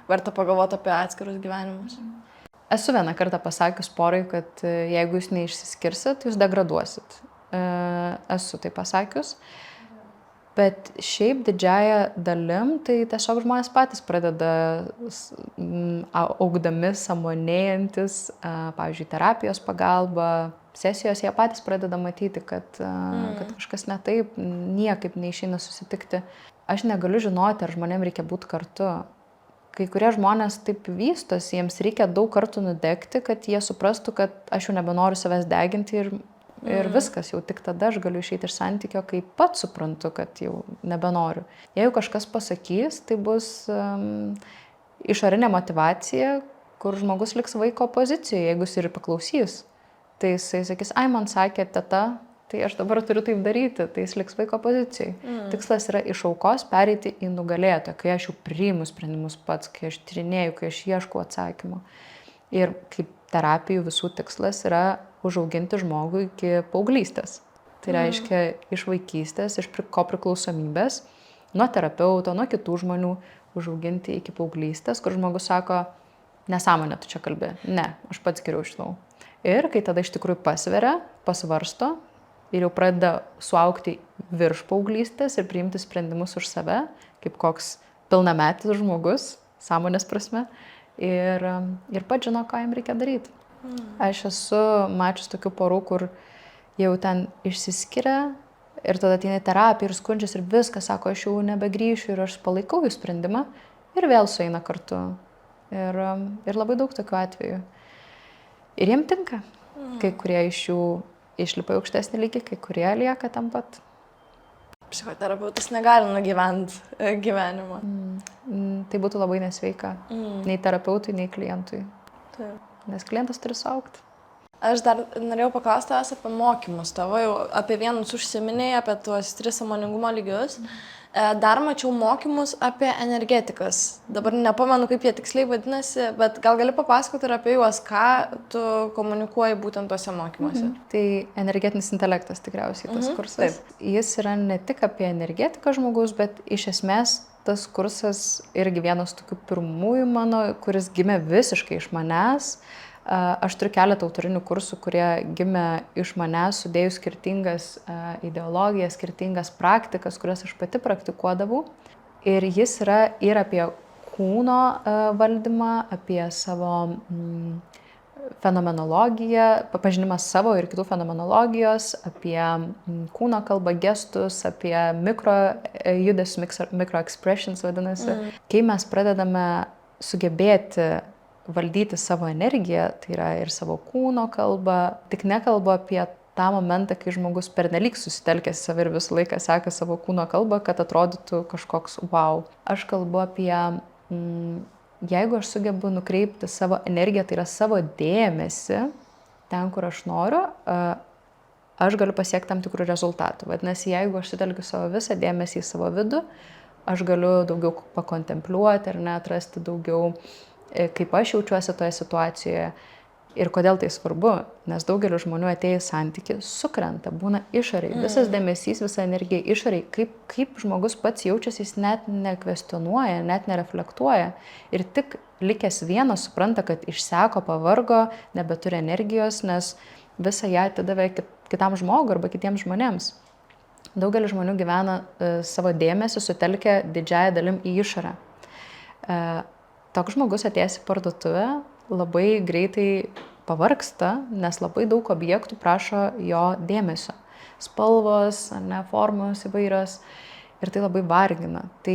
verta pagalvoti apie atskirus gyvenimus. Esu vieną kartą pasakius porai, kad jeigu jūs neišsiskirsit, jūs degraduosit. esu tai pasakius. Bet šiaip didžiąją dalim, tai tiesiog žmonės patys pradeda augdami, sąmonėjantis, pavyzdžiui, terapijos pagalba, sesijos, jie patys pradeda matyti, kad kažkas ne taip, niekaip neišeina susitikti. Aš negaliu žinoti, ar žmonėms reikia būti kartu. Kai kurie žmonės taip vystosi, jiems reikia daug kartų nudegti, kad jie suprastų, kad aš jau nebenoriu savęs deginti ir viskas, jau tik tada aš galiu išeiti iš santykio, kai pats suprantu, kad jau nebenoriu. Jeigu kažkas pasakys, tai bus išorinė motyvacija, kur žmogus liks vaiko pozicijoje, jeigu jis ir paklausys. Tai jisai sakys, ai, man sakė teta, tai aš dabar turiu taip daryti, tai jis liks vaiko pozicijai. Tikslas yra iš aukos pereiti į nugalėtoją, kai aš jau priimu sprendimus pats, kai aš tyrinėju, kai aš ieškau atsakymų. Ir kaip terapijų visų tikslas yra užauginti žmogų iki paauglystės. Tai reiškia iš vaikystės, iš kopriklausomybės, nuo terapeuto, nuo kitų žmonių užauginti iki paauglystės, kur žmogus sako, nesąmonė tu čia kalbi, ne, aš pats geriau žinau. Ir kai tada iš tikrųjų pasveria, pasvarsto ir jau pradeda suaugti virš paauglystės ir priimti sprendimus už save, kaip koks pilnametis žmogus, sąmonės prasme, ir pats žino, ką jam reikia daryti. Aš esu mačius tokių porų, kur jau ten išsiskiria ir tada ateina terapija ir skundžias ir viską, sako, aš jau nebegrįšiu ir aš palaikau jų sprendimą ir vėl sueina kartu. Ir labai daug tokių atvejų. Ir jiem tinka. Kai kurie iš jų išlipa į aukštesnį lygį, kai kurie lieka tam pat. Psichoterapeutas negali nugyventi gyvenimą. Tai būtų labai nesveika. Nei terapeutui, nei klientui. Taip. Nes klientas turi suaugti. Aš dar norėjau paklausti tavęs apie mokymus tavo, jau apie vienus užsiminėjai, apie tuos 3 sąmoningumo lygius. Dar mačiau mokymus apie energetikas. Dabar nepamenu, kaip jie tiksliai vadinasi, bet gal gali papasakoti ir apie juos, ką tu komunikuoji būtent tuose mokymuose. Tai energetinis intelektas tikriausiai tas kursas. Taip. Jis yra ne tik apie energetiką žmogaus, bet iš esmės tas kursas irgi vienas tokių pirmųjų mano, kuris gimė visiškai iš manęs. Aš turiu keletą autorinių kursų, kurie gimė iš manęs, sudėjus skirtingas ideologijas, skirtingas praktikas, kurias aš pati praktikuodavau. Ir jis yra ir apie kūno valdymą, apie savo fenomenologiją, pažinimas savo ir kitų fenomenologijos, apie kūno kalbą, gestus, apie mikrojudesius, microexpressions vadinasi. Kai mes pradedame sugebėti valdyti savo energiją, tai yra ir savo kūno kalbą, tik nekalbu apie tą momentą, kai žmogus pernelyg susitelkęs save ir visą laiką seka savo kūno kalbą, kad atrodytų kažkoks wow. Aš kalbu apie jeigu aš sugebu nukreipti savo energiją, tai yra savo dėmesį ten, kur aš noriu, aš galiu pasiekti tam tikrų rezultatų. Vadinasi, jeigu aš sutelkiu savo visą dėmesį į savo vidų, aš galiu daugiau pakontempliuoti ar atrasti daugiau, kaip aš jaučiuosi toje situacijoje. Ir kodėl tai svarbu, nes daugelis žmonių atėję į santykį sukrenta, būna išoriai, visas dėmesys, visa energija išoriai, kaip žmogus pats jaučiasi, jis net nekvestionuoja, net nereflektuoja ir tik likęs vienas supranta, kad išseko, pavargo, nebeturi energijos, nes visą ją atidavė kitam žmogui arba kitiems žmonėms. Daugelis žmonių gyvena savo dėmesį sutelkę didžiąją dalim į išorę. Toks žmogus atėjęs į parduotuvę labai greitai pavargsta, nes labai daug objektų prašo jo dėmesio. Spalvos, formos įvairios ir tai labai vargina. Tai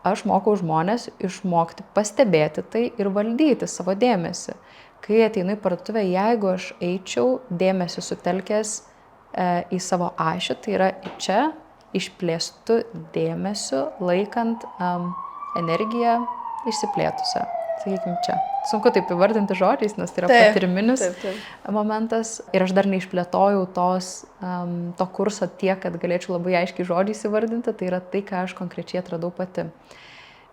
aš mokau žmonės išmokti pastebėti tai ir valdyti savo dėmesį. Kai ateinu į parduotuvę, jeigu aš eičiau dėmesį sutelkęs į savo ašį, tai yra čia išplėstų dėmesiu, laikant energiją išsiplėtusią, sakykime čia. Sunku taip įvardinti žodžiais, nes tai yra patyriminis momentas. Ir aš dar neišplėtojau to kurso tiek, kad galėčiau labai aiškiai žodžiais įvardinti. Tai yra tai, ką aš konkrečiai atradau pati.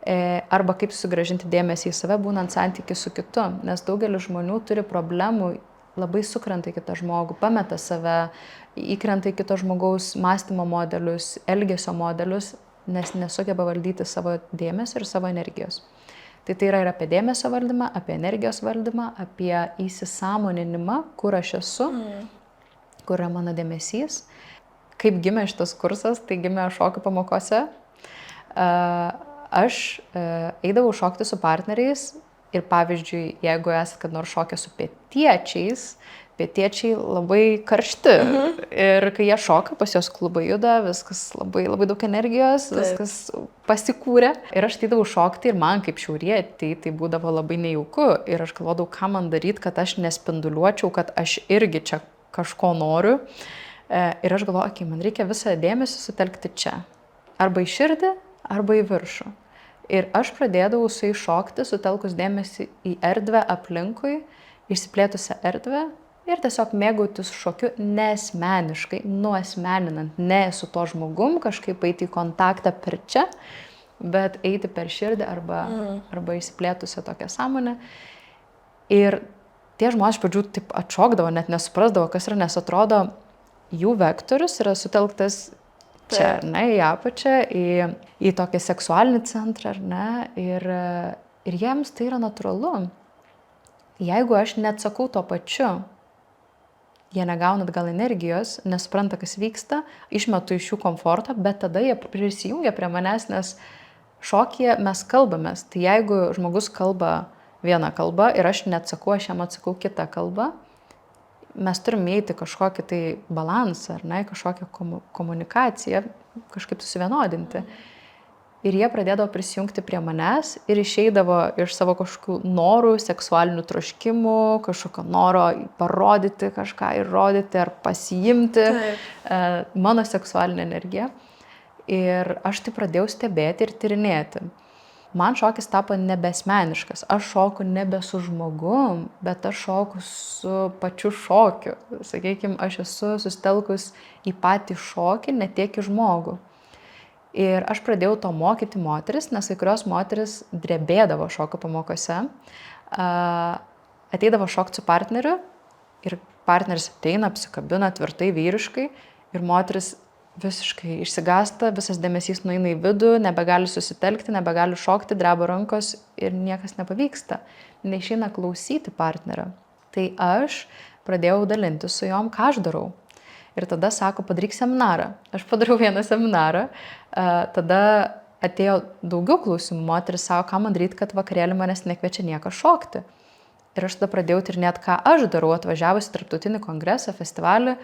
Arba kaip sugrąžinti dėmesį į save, būnant santykiu su kitu. Nes daugelis žmonių turi problemų, labai sukrenta į kitą žmogų, pameta save, įkrenta į kito žmogaus mąstymo modelius, elgesio modelius, nes nesugeba valdyti savo dėmesio ir savo energijos. Tai yra ir apie dėmesio valdymą, apie energijos valdymą, apie įsisąmoninimą, kur aš esu. kur yra mano dėmesys. Kaip gimė šitas kursas, tai gimė šokių pamokose. Aš eidavau šokti su partneriais ir pavyzdžiui, jeigu esate kad nors šokę su pietiečiai labai karšti. Ir kai jie šoka, pas jos klubai juda, viskas labai daug energijos, viskas pasikūrė. Ir aš ateidavau šokti ir man kaip šiaurietei tai būdavo labai nejauku. Ir aš galvodavau, ką man daryti, kad aš nespinduliuočiau, kad aš irgi čia kažko noriu. Ir aš galvoju, man reikia visą dėmesį sutelkti čia. Arba į širdį, arba į viršų. Ir aš pradėdavau su jais šokti, sutelkus dėmesį į erdvę aplinkui, išsiplėtusią erdvę ir tiesiog mėgautis šokiu neasmeniškai, nuasmeninant, ne su to žmogum, kažkaip eiti į kontaktą per čia, bet eiti per širdį arba išsiplėtusią tokią sąmonę. Ir tie žmonės iš pradžių taip atšokdavo, net nesuprasdavo, kas yra, nes atrodo, jų vektorius yra sutelktas čia, ar ne, į apačią, į tokį seksualinį centrą, ar ne, ir jiems tai yra natūralu. Jeigu aš neatsakau to pačiu, jie negauna atgal energijos, nesupranta, kas vyksta, išmetu iš jų komfortą, bet tada jie prisijungia prie manęs, nes šokyje mes kalbamės. Tai jeigu žmogus kalba vieną kalbą ir aš neatsakau, aš jam atsakau kitą kalbą, mes turim įeiti kažkokį tai balansą, ar ne, kažkokią komunikaciją, kažkaip susivienodinti. Ir jie pradėdavo prisijungti prie manęs ir išeidavo iš savo kažkokių norų, seksualinių troškimų, kažkokio noro parodyti kažką, įrodyti ar pasiimti mano seksualinę energiją. Ir aš tai pradėjau stebėti ir tyrinėti. Man šokis tapo nebesmeniškas. Aš šoku nebe su žmogum, bet aš šoku su pačiu šokiu. Sakykime, aš esu susitelkus į patį šokį, ne tiek į žmogų. Ir aš pradėjau to mokyti moteris, nes kai kurios moteris drebėdavo šokio pamokose. Ateidavo šokti su partneriu ir partneris ateina, apsikabina tvirtai vyriškai ir moteris visiškai išsigąsta, visas dėmesys nueina į vidų, nebegali susitelkti, nebegali šokti, dreba rankos ir niekas nepavyksta. Neišeina klausyti partnerio. Tai aš pradėjau dalinti su jom, ką aš darau. Ir tada sako, padaryk seminarą. Aš padariau vieną seminarą, tada atėjo daugiau klausimų, moteris sako, ką man daryti, kad vakarėlį manęs nekviečia niekas šokti. Ir aš tada pradėjau tyrinėti, ką aš darau, atvažiavus į tarptautinį kongresą, festivalį,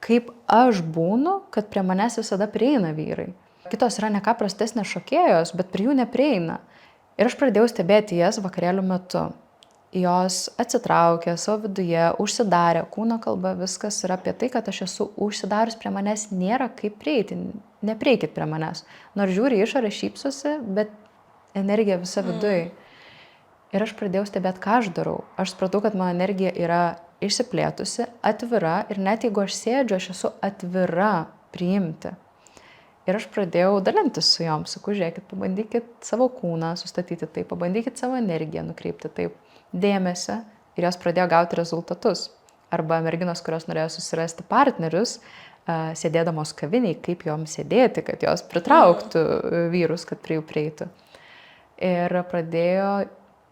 kaip aš būnu, kad prie manęs visada prieina vyrai. Kitos yra ne ką prastesnės šokėjos, bet prie jų neprieina. Ir aš pradėjau stebėti jas vakarėlių metu. Jos atsitraukė savo viduje, užsidarė, kūno kalba, viskas yra apie tai, kad aš esu užsidarius, prie manęs nėra kaip prieiti, neprieikit prie manęs. Nors žiūri išorę, šypsosi, bet energija visa viduje. Ir aš pradėjau stebėti, ką aš darau. Aš supratau, kad mano energija yra išsiplėtusi, atvira ir net jeigu aš sėdžiu, aš esu atvira priimti. Ir aš pradėjau dalintis su jom, sakau, žiūrėkit, pabandykit savo kūną sustatyti taip, pabandykit savo energiją nukreipti taip, dėmesį ir jos pradėjo gauti rezultatus. Arba merginos, kurios norėjo susirasti partnerius, sėdėdamos kaviniai, kaip joms sėdėti, kad jos pritrauktų vyrus, kad prie jų prieitų. Ir pradėjo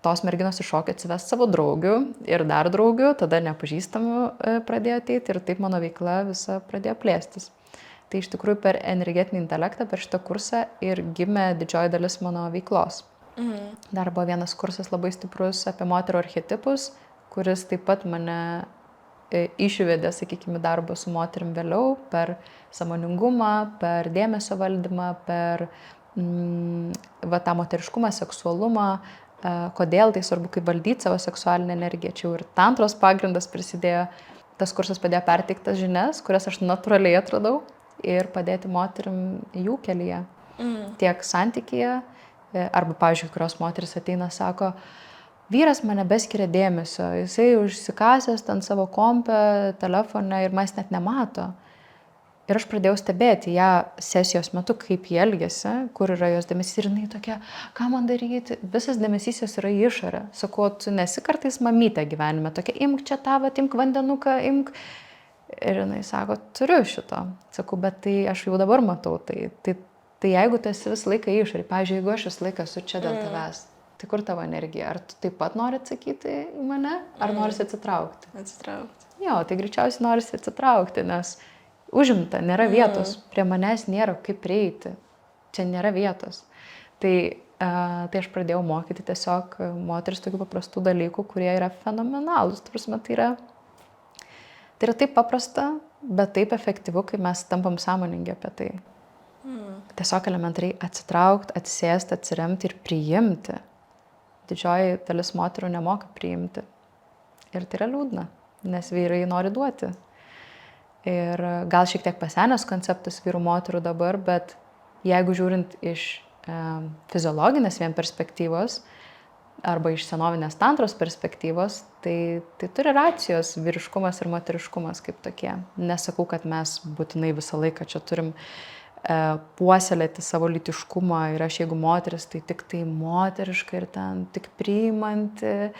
tos merginos iš šokio atsivesti savo draugių ir dar draugių, tada nepažįstamų pradėjo ateiti ir taip mano veikla visa pradėjo plėstis. Tai iš tikrųjų per energetinį intelektą, per šitą kursą ir gimė didžioji dalis mano veiklos. Dar buvo vienas kursas labai stiprus apie moterų archetipus, kuris taip pat mane išvedė, sakykime, darbą su moterim vėliau per sąmoningumą, per dėmesio valdymą, per tą moteriškumą, seksualumą, kodėl tai svarbu, kaip valdyti savo seksualinę energiją. Čia jau ir tantros pagrindas prisidėjo. Tas kursas padėjo perteikti tas žinias, kurias aš natūraliai atradau ir padėti moterim jų kelyje. Tiek santykyje, arba, pavyzdžiui, kurios moteris ateina, sako, vyras mane beskiria dėmesio, jisai užsikasęs ten savo kompę, telefone ir manęs net nemato. Ir aš pradėjau stebėti ją sesijos metu, kaip jie elgiasi, kur yra jos dėmesys ir jinai tokia, ką man daryti, visas dėmesys jos yra į išorę. Sakau, tu nesi kartais mamytė gyvenime, tokia, imk čia tavą, imk vandenuką, imk. Ir jinai sako, turiu šito. Sakau, bet tai aš jau dabar matau. Tai jeigu tu esi visą laiką į išorę, pavyzdžiui, jeigu aš visą laiką esu čia dėl tavęs, tai kur tavo energija? Ar tu taip pat nori atsakyti į mane, ar nori atsitraukti? Atsitraukti. Jo, tai greičiausiai norisi atsitraukti, nes užimta, nėra vietos, prie manęs nėra kaip prieiti, čia nėra vietos. Tai aš pradėjau mokyti tiesiog moteris tokių paprastų dalykų, kurie yra fenomenalūs. Tai yra taip paprasta, bet taip efektyvu, kai mes tampam sąmoningi apie tai. Tiesiog elementariai atsitraukti, atsisėsti, atsiremti ir priimti. Didžioji dalis moterų nemoka priimti. Ir tai yra liūdna, nes vyrai nori duoti. Ir gal šiek tiek pasenęs konceptas vyrų moterų dabar, bet jeigu žiūrint iš fiziologinės vien perspektyvos arba iš senovinės tantros perspektyvos, tai turi racijos vyriškumas ir moteriškumas kaip tokie. Nesakau, kad mes būtinai visą laiką čia turim puoselėti savo lytiškumą ir aš jeigu moteris, tai tik tai moteriška ir ten tik priimanti,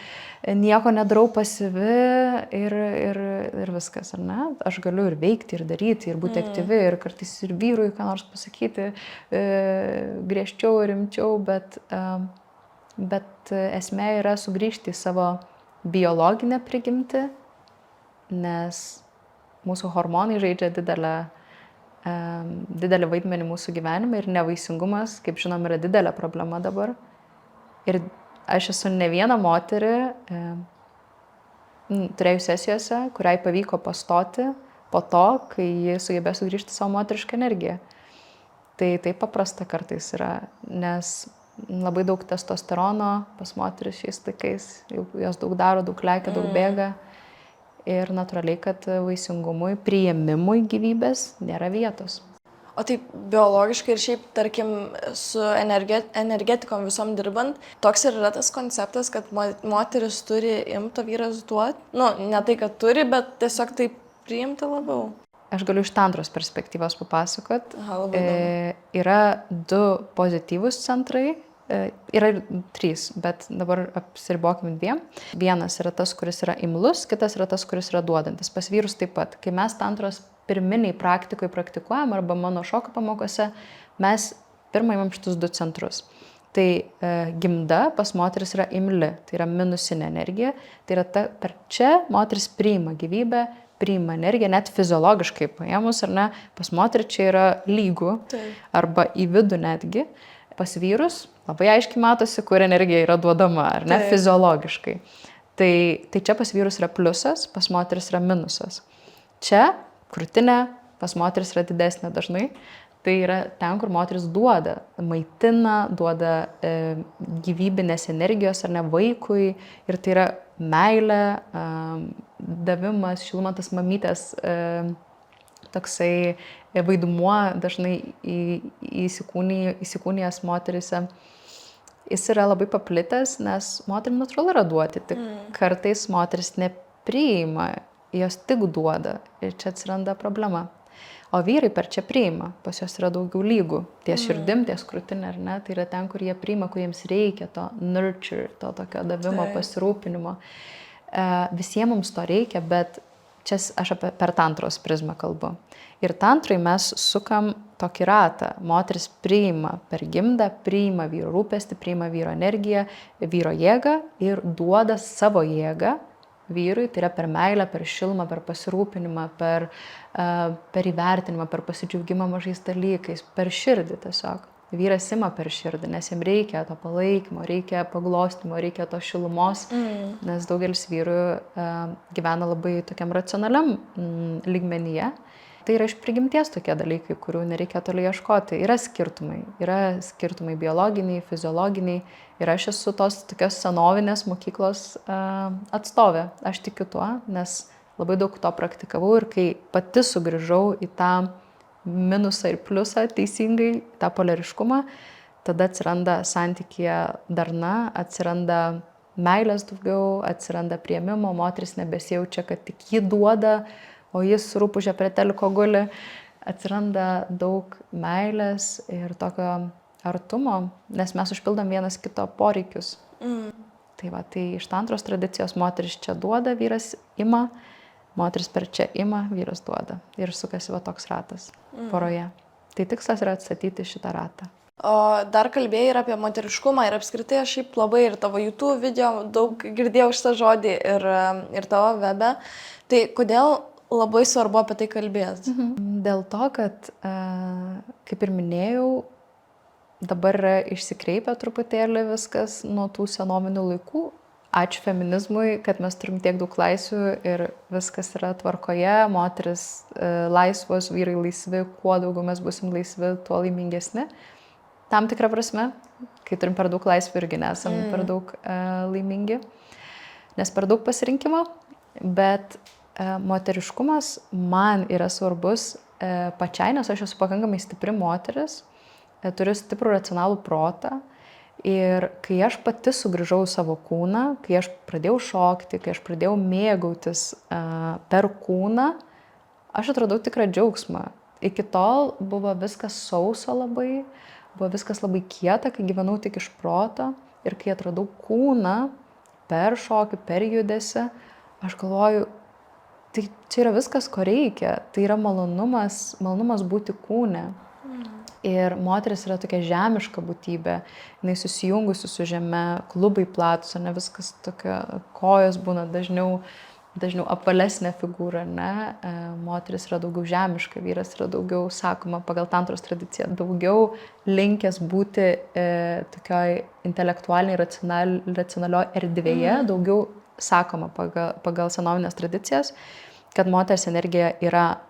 nieko nedarau pasyvi ir viskas, ar ne? Aš galiu ir veikti, ir daryti, ir būti aktyvi, ir kartais ir vyrui ką nors pasakyti griežčiau ir rimčiau, bet esmė yra sugrįžti į savo biologinę prigimtį, nes mūsų hormonai žaidžia didelį vaidmenį mūsų gyvenime ir nevaisingumas, kaip žinom, yra didelė problema dabar. Ir aš esu ne vieną moterį turėjau sesijose, kuriai pavyko pastoti po to, kai ji sugebėjo sugrįžti savo moterišką energiją. Tai taip paprasta kartais yra, nes labai daug testosterono pas moteris šiais laikais, jos daug daro, daug lekia, daug bėga. Ir natūraliai, kad vaisingumui, priėmimui gyvybės nėra vietos. O taip biologiškai ir šiaip, tarkim, su energetikom visom dirbant, toks ir yra tas konceptas, kad moteris turi imti, o vyras duoti. Nu, ne tai, kad turi, bet tiesiog taip priimti labiau. Aš galiu iš tantros perspektyvos papasakot. Aha, labai įdomu. Yra 2 pozityvūs centrai. Yra ir 3, bet dabar apsiribokim 2. Vienas yra tas, kuris yra imlus, kitas yra tas, kuris yra duodantis. Pas vyrus taip pat. Kai mes tantros pirminiai praktikoje praktikuojam arba mano šoko pamokose, mes pirmai imam šitus 2 centrus. Tai gimda pas moteris yra imli, tai yra minusinė energija. Tai yra per čia moteris priima gyvybę, priima energiją, net fiziologiškai paėmus, ar ne, pas moterį čia yra lygų, arba į vidų netgi. Pas vyrus labai aiškiai matosi, kur energija yra duodama, ar ne, fiziologiškai. Tai čia pas vyrus yra pliusas, pas moteris yra minusas. Čia krūtinė pas moteris yra didesnė dažnai. Tai yra ten, kur moteris duoda, maitina, duoda gyvybinės energijos ar ne vaikui. Ir tai yra meilė, davimas, šilmantas mamytės toksai vaidumuo dažnai įsikūnijęs moterise. Jis yra labai paplitęs, nes moterim natūralu yra duoti, tik kartais moteris nepriima, jos tik duoda ir čia atsiranda problema. O vyrai per čia priima, pas jos yra daugiau lygų, ties širdim, ties krūtinė, ar ne, tai yra ten, kur jie priima, kur jiems reikia to nurture, to tokio davimo, pasirūpinimo. Visiems mums to reikia, bet čia aš per tantros prizmę kalbu. Ir tantrai mes sukam tokį ratą. Moteris priima per gimdą, priima vyro rūpestį, priima vyro energiją, vyro jėgą ir duoda savo jėgą vyrui. Tai yra per meilę, per šilumą, per pasirūpinimą, per įvertinimą, per pasidžiaugimą mažais dalykais, per širdį tiesiog. Vyras ima per širdį, nes jam reikia to palaikymo, reikia paglostymo, reikia to šilumos, nes daugelis vyrų gyvena labai tokiam racionaliam lygmenyje. Tai yra iš prigimties tokie dalykai, kurių nereikia toli ieškoti. Yra skirtumai biologiniai, fiziologiniai. Ir aš esu tos tokios senovinės mokyklos atstovė. Aš tikiu tuo, nes labai daug to praktikavau ir kai pati sugrįžau į tą minusą ir pliusą teisingai, tą polariškumą, tada atsiranda santykyje darna, atsiranda meilės daugiau, atsiranda priėmimo, moteris nebesijaučia, kad tik ji duoda, o jis rūpužia prie teliko guli, atsiranda daug meilės ir tokio artumo, nes mes užpildom vienas kito poreikius. Tai iš tantros tradicijos moteris čia duoda, vyras ima, moteris per čia ima, vyras duoda. Ir sukasi toks ratas poroje. Tai tikslas yra atstatyti šitą ratą. O dar kalbėjai ir apie moteriškumą ir apskritai aš šiaip labai ir tavo YouTube video daug girdėjau šitą žodį ir tavo webe. Tai kodėl labai svarbu apie tai kalbėti? Dėl to, kad, kaip ir minėjau, dabar yra išsikreipę truputėlį viskas nuo tų senovinių laikų. Ačiū feminizmui, kad mes turim tiek daug laisvių ir viskas yra tvarkoje, moteris laisvos, vyrai laisvi, kuo daugiau mes busim laisvi, tuo laimingesni. Tam tikrą prasme, kai turim per daug laisvių irgi nesam per daug laimingi, nes per daug pasirinkimo, bet moteriškumas man yra svarbus pačiai, nes aš esu pakankamai stipri moteris, turiu stiprų racionalų protą. Ir kai aš pati sugrįžau į savo kūną, kai aš pradėjau šokti, kai aš pradėjau mėgautis per kūną, aš atradau tikrą džiaugsmą. Iki tol buvo viskas sauso labai, buvo viskas labai kieta, kai gyvenau tik iš proto. Ir kai atradau kūną per šokį, per judesį, aš galvoju, tai čia yra viskas, ko reikia. Tai yra malonumas būti kūne. Ir moteris yra tokia žemiška būtybė, jinai susijungusi su žeme, klubai platus, ne viskas tokia, kojos būna dažniau apvalesnė figūra, ne? Moteris yra daugiau žemiška, vyras yra daugiau, sakoma, pagal tantros tradiciją, daugiau linkęs būti tokioj intelektualiniai, racionalioj erdvėje, daugiau sakoma pagal senovinės tradicijas, kad moters energija yra,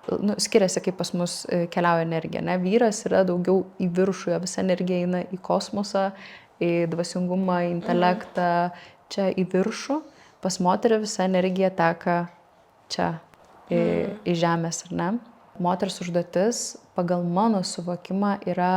skiriasi, kaip pas mus keliauja energija, ne? Vyras yra daugiau į viršų, visa energija eina į kosmosą, į dvasingumą, į intelektą, čia į viršų. Pas moterį visa energija teka čia, į žemės, ar ne? Moters užduotis pagal mano suvokimą yra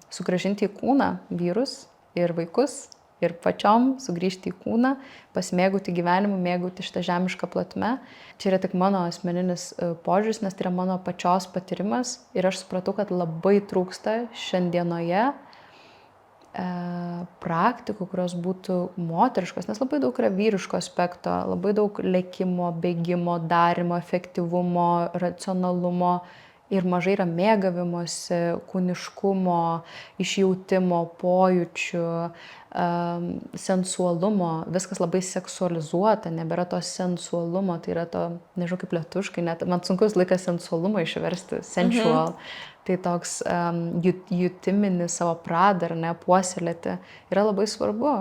sugrąžinti į kūną vyrus ir vaikus, ir pačiom sugrįžti į kūną, pasimėgauti gyvenimu, mėgauti šitą žemišką plotmę. Čia yra tik mano asmeninis požiūris, nes tai yra mano pačios patyrimas ir aš supratau, kad labai trūksta šiandienoje praktikų, kurios būtų moteriškos, nes labai daug yra vyriško aspekto, labai daug lėkimo, bėgimo, darimo, efektyvumo, racionalumo ir mažai yra mėgavimosi, kūniškumo, išjautimo, pojūčių, sensualumo, viskas labai seksualizuota, nebėra to sensualumo, tai yra to, nežinau kaip lietuviškai, net man sunku visą laiką sensualumą išversti, sensual, tai toks jutiminis savo pradą, ar ne, puoselėti, yra labai svarbu,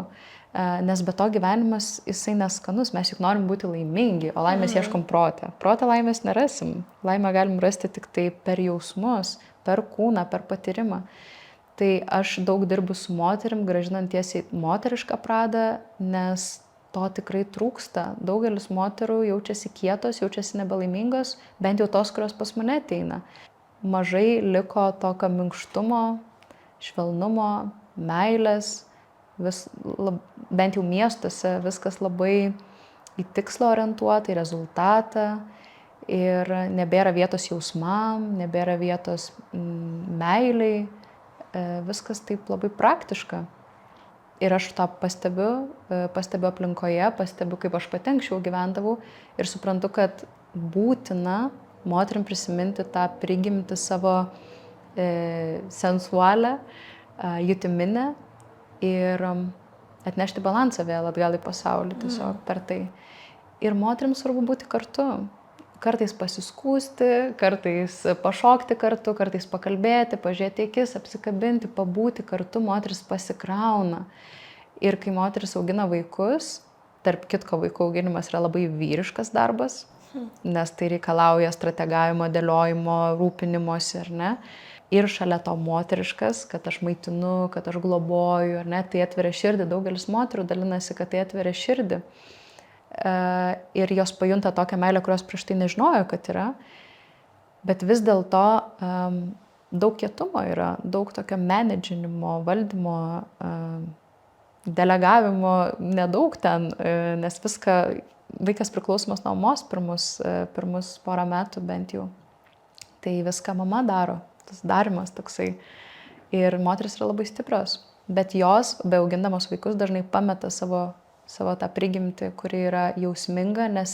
nes be to gyvenimas jisai neskanus, mes juk norim būti laimingi, o laimės ieškom protę. Protą laimės nerasim, laimę galim rasti tik tai per jausmus, per kūną, per patyrimą. Tai aš daug dirbu su moterim, grąžinant tiesiai moterišką pradą, nes to tikrai trūksta. Daugelis moterų jaučiasi kietos, jaučiasi nebelaimingos, bent jau tos, kurios pas mane ateina. Mažai liko tokio minkštumo, švelnumo, meilės, bent jau miestuose viskas labai į tikslą orientuota, į rezultatą ir nebėra vietos jausmam, nebėra vietos meiliai. Viskas taip labai praktiška. Ir aš tą pastebiu aplinkoje, pastebiu, kaip aš pati anksčiau gyvendavau ir suprantu, kad būtina moterim prisiminti tą prigimtį savo sensualę, jutiminę ir atnešti balansą vėl atgal į pasaulį tiesiog per tai. Ir moterims svarbu būti kartu. Kartais pasiskųsti, kartais pašokti kartu, kartais pakalbėti, pažiūrėti akis, apsikabinti, pabūti kartu, moteris pasikrauna. Ir kai moteris augina vaikus, tarp kitko vaikų auginimas yra labai vyriškas darbas, nes tai reikalauja strategavimo, dėliojimo, rūpinimosi, ar ne? Ir šalia to moteriškas, kad aš maitinu, kad aš globoju, ar ne? Tai atveria širdį, daugelis moterų dalinasi, kad tai atveria širdį. Ir jos pajunta tokią meilę, kurios prieš tai nežinojo, kad yra. Bet vis dėlto daug kietumo yra, daug tokio menedžinimo, valdymo, delegavimo, nedaug ten, nes viską, vaikas priklausomas nuo mamos pirmus porą metų bent jau. Tai viską mama daro, tas darimas toksai. Ir moteris yra labai stiprios, bet jos, beaugindamos vaikus, dažnai pameta savo tą prigimtį, kuri yra jausminga, nes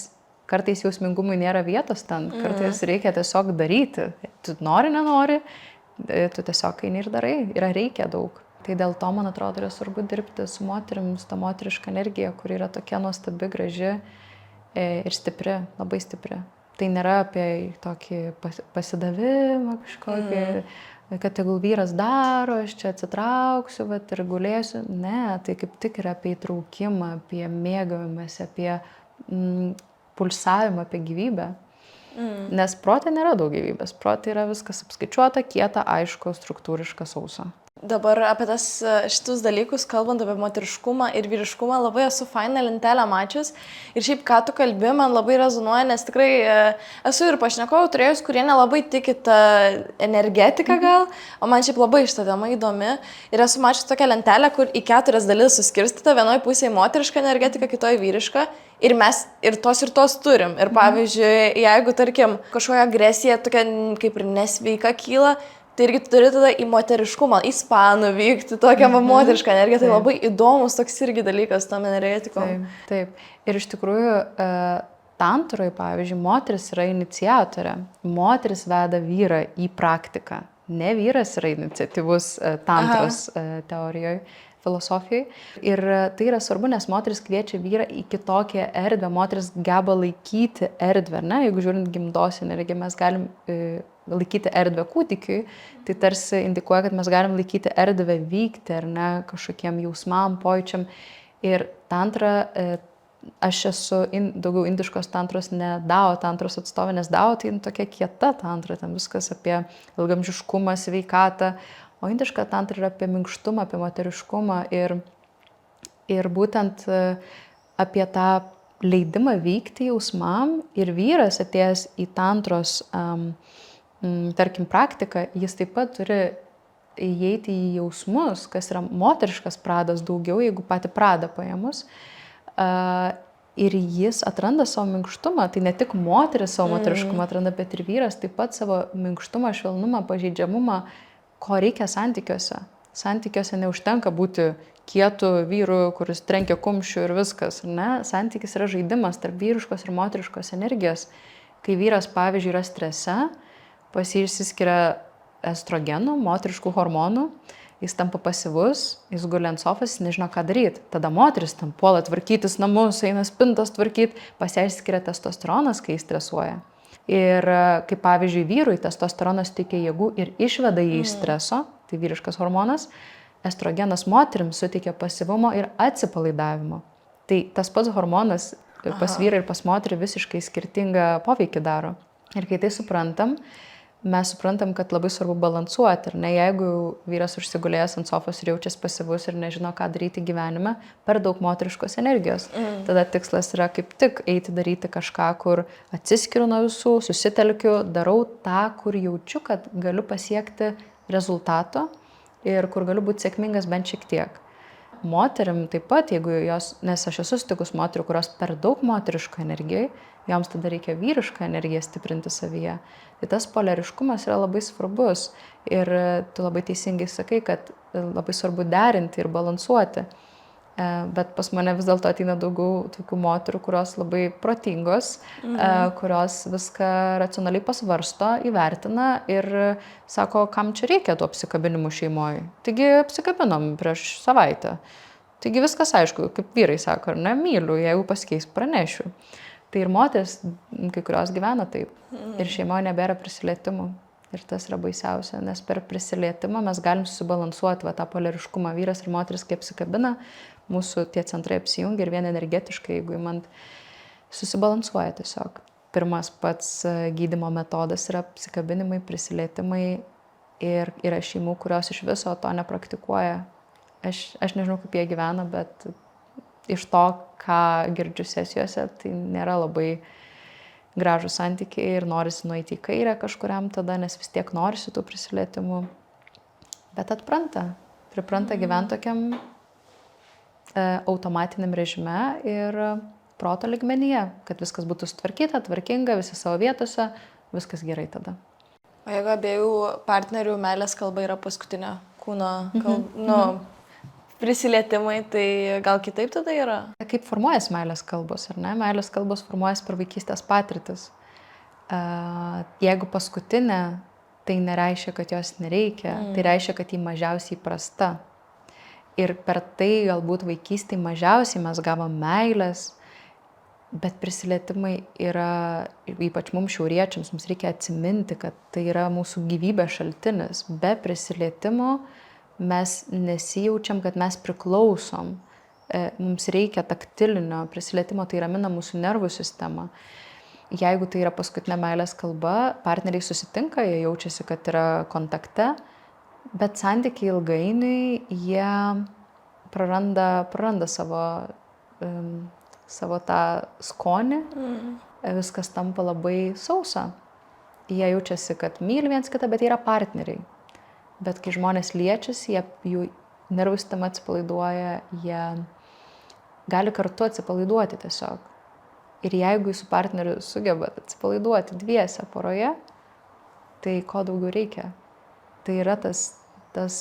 kartais jausmingumui nėra vietos ten, kartais reikia tiesiog daryti. Tu nori, nenori, tu tiesiog eini ir darai, reikia daug. Tai dėl to, man atrodo, yra svarbu dirbti su moterims, ta moteriška energija, kuri yra tokia nuostabi, graži ir stipri, labai stipri. Tai nėra apie tokį pasidavimą kažkokį, kad tegul vyras daro, aš čia atsitrauksiu, vat, ir gulėsiu. Ne, tai kaip tik yra apie įtraukimą, apie mėgavimąsi, apie pulsavimą, apie gyvybę. Nes prote nėra daug gyvybės, prote yra viskas apskaičiuota, kieta, aišku, struktūriška, sausa. Dabar apie šitus dalykus, kalbant apie moteriškumą ir vyriškumą, labai esu fainą lentelę mačius. Ir šiaip, ką tu kalbi, man labai rezonuoja, nes tikrai esu ir pašnekovų turėjus, kurie nelabai tiki tą energetiką gal, o man šiaip labai šita tema įdomi. Ir esu mačius tokią lentelę, kur į 4 dalis suskirstyta, vienoje pusėje moteriška energetika, kitoje vyriška. Ir mes ir tos turim. Ir pavyzdžiui, jeigu, tarkim, kažkokia agresija tokia kaip ir nesveika kyla, tai irgi turi tada į moteriškumą, į spanų vykti, tokią moterišką energiją. Tai labai įdomus toks irgi dalykas tom energetikom. Taip. Ir iš tikrųjų, tantroje, pavyzdžiui, moteris yra iniciatorė. Moteris veda vyrą į praktiką. Ne vyras yra iniciatyvus tantros teorijoje, filosofijoje. Ir tai yra svarbu, nes moteris kviečia vyrą į kitokią erdvę. Moteris geba laikyti erdvę, ne? Jeigu žiūrint gimdos energiją, mes galim laikyti erdvę kūdikiui, tai tarsi indikuoja, kad mes galim laikyti erdvę vykti, ar ne, kažkokiem jausmam, pojūčiam. Ir tantra, aš esu daugiau indiškos tantros, ne dao tantros atstovė, nes dao tai tokia kieta tantra, ten viskas apie ilgamžiškumą, sveikatą, o indiška tantra yra apie minkštumą, apie moteriškumą ir būtent apie tą leidimą vykti jausmam. Ir vyras atėjęs į tantros tarkim, praktika, jis taip pat turi įeiti į jausmus, kas yra moteriškas pradas daugiau, jeigu pati pradą paėmus. Ir jis atranda savo minkštumą, tai ne tik moteris savo moteriškumą atranda, bet ir vyras taip pat savo minkštumą, švelnumą, pažeidžiamumą, ko reikia santykiuose. Santykiuose neužtenka būti kietu vyru, kuris trenkia kumščiu ir viskas. Ne? Santykis yra žaidimas tarp vyriškos ir moteriškos energijos. Kai vyras, pavyzdžiui, yra strese, pas jį išsiskiria estrogenų, moteriškų hormonų, jis tampa pasyvus, jis guli ant sofos, jis nežino, ką daryti. Tada moteris tam puola tvarkytis namus, eina spintas tvarkyti, pas ją išskiria testosteronas, kai jis stresuoja. Ir kaip pavyzdžiui vyrui, testosteronas teikia jėgų ir išveda jį iš streso, tai vyriškas hormonas, estrogenas moterims suteikia pasyvumo ir atsipalaidavimo. Tai tas pats hormonas pas vyrą ir pas moterį visiškai skirtingą poveikį daro. Ir kai tai suprantam, mes suprantam, kad labai svarbu balansuoti. Ir ne, jeigu vyras užsigulėjęs ant sofos ir jaučiasi pasyvus ir nežino, ką daryti gyvenime, per daug moteriškos energijos. Tada tikslas yra kaip tik eiti daryti kažką, kur atsiskiriu nuo visų, susitelkiu, darau tą, kur jaučiu, kad galiu pasiekti rezultato ir kur galiu būti sėkmingas bent šiek tiek. Moterim taip pat, jeigu jos, nes aš esu sutikus moterų, kurios per daug moteriško energijai, joms tada reikia vyrišką energiją stiprinti savyje. Tai tas polariškumas yra labai svarbus ir tu labai teisingai sakai, kad labai svarbu derinti ir balansuoti. Bet pas mane vis dėlto ateina daugiau tokių moterų, kurios labai protingos, kurios viską racionaliai pasvarsto, įvertina ir sako, kam čia reikia tų apsikabinimų šeimoje. Taigi apsikabinom prieš savaitę. Taigi viskas aišku, kaip vyrai sako, ar ne, myliu, jeigu pasikeis, pranešiu. Tai ir moteris, kai kurios gyvena taip. Ir šeimoje nebėra prisilietimų. Ir tas yra baisiausia, nes per prisilietimą mes galim susibalansuoti tą polariškumą. Vyras ir moteris kaip apsikabina, mūsų tie centrai apsijungia ir vien energetiškai, jeigu įmant, susibalansuoja tiesiog. Pirmas pats gydymo metodas yra apsikabinimai, prisilietimai ir yra šeimų, kurios iš viso to nepraktikuoja. Aš nežinau, kaip jie gyvena, bet iš to, ką girdžiu sesijose, tai nėra labai gražų santykiai ir norisi nueiti į kairę kažkuriam tada, nes vis tiek norisi tų prisilietimų. Bet pripranta gyventi tokiam automatiniam režime ir proto lygmenyje, kad viskas būtų sutvarkyta, tvarkinga, visi savo vietose, viskas gerai tada. O jeigu abiejų partnerių meilės kalba yra paskutinė kūno prisilietimai, tai gal kitaip tada yra? Kaip formuojas meilės kalbos, ar ne? Meilės kalbos formuojas per vaikystės patirtis. Jeigu paskutinė tai nereiškia, kad jos nereikia, tai reiškia, kad ji mažiausiai prasta. Ir per tai galbūt vaikystėje mažiausiai mes gavom meilės, bet prisilietimai yra, ypač mums šiauriečiams, mums reikia atsiminti, kad tai yra mūsų gyvybės šaltinis. Be prisilietimo mes nesijaučiam, kad mes priklausom. Mums reikia taktilinio prisilietimo, tai ramina mūsų nervų sistemą. Jeigu tai yra paskutinė meilės kalba, partneriai susitinka, jie jaučiasi, kad yra kontakte, bet santykiai ilgainiui jie praranda savo tą skonį, viskas tampa labai sausa. Jie jaučiasi, kad myli viens kitą, bet jie yra partneriai. Bet kai žmonės liečiasi, jų nervų sistema atsipalaiduoja, jie gali kartu atsipalaiduoti tiesiog. Ir jeigu jūsų partneriu sugebat atsipalaiduoti dviese poroje, tai ko daugiau reikia? Tai yra tas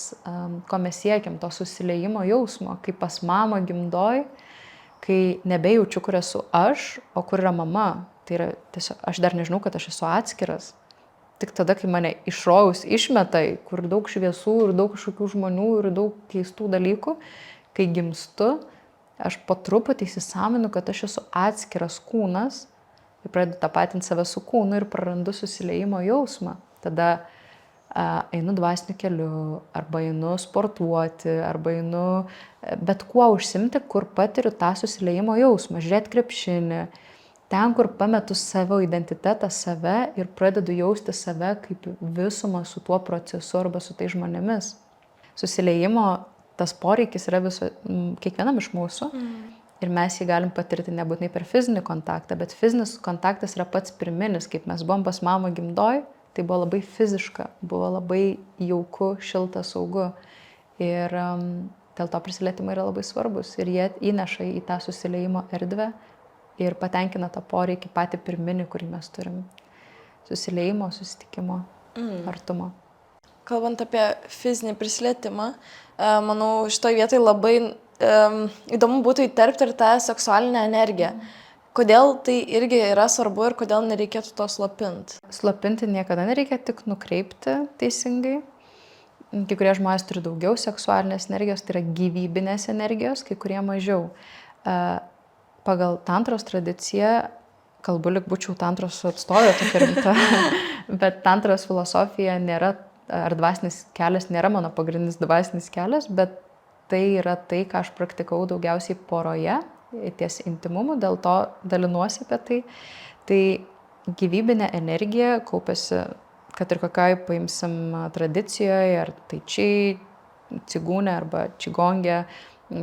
ko mes siekiam, to susiliejimo jausmo, kai pas mamą gimdoj, kai nebejaučiu, kur esu aš, o kur yra mama. Tai yra tiesiog, aš dar nežinau, kad aš esu atskiras. Tik tada, kai mane išrojus išmetai, kur daug šviesų ir daug kažkokių žmonių ir daug keistų dalykų, kai gimstu, aš po truputį įsisąmonu, kad aš esu atskiras kūnas ir pradedu tapatinti save su kūnu ir prarandu susiliejimo jausmą. Tada einu dvasiniu keliu, arba einu sportuoti, arba einu bet kuo užsimti, kur patiriu tą susiliejimo jausmą, žiūrėti krepšinį, ten, kur pametu savo identitetą, save ir pradedu jausti save kaip visumą su tuo procesu arba su tai žmonėmis. Susiliejimo tas poreikis yra kiekvienam iš mūsų ir mes jį galim patirti nebūtinai per fizinį kontaktą, bet fizinis kontaktas yra pats pirminis, kaip mes buvom pas mamą gimdoj, tai buvo labai fiziška, buvo labai jauku, šilta, saugu. Ir dėl to prisilietimai yra labai svarbus. Ir jie įneša į tą susiliejimo erdvę ir patenkina tą poreikį patį pirminį, kurį mes turim. Susiliejimo, susitikimo, artumo. Kalbant apie fizinį prisilietimą, manau, šitoj vietoj labai įdomu būtų įterpti ir tą seksualinę energiją. Kodėl tai irgi yra svarbu ir kodėl nereikėtų to slopinti? Slopinti niekada nereikia, tik nukreipti teisingai. Kai kurie žmonės turi daugiau seksualinės energijos, tai yra gyvybinės energijos, kai kurie mažiau. Pagal tantros tradiciją, kalbu lyg būčiau tantros atstovė tokia rimta, bet tantros filosofija nėra, ar dvasinis kelias nėra mano pagrindinis dvasinis kelias, bet tai yra tai, ką aš praktikau daugiausiai poroje, ties intimumu, dėl to dalinuosi apie tai. Tai gyvybinė energija kaupiasi, kad ir kokioj paimsim tradicijoje, ar tai cigūne, arba čigongė,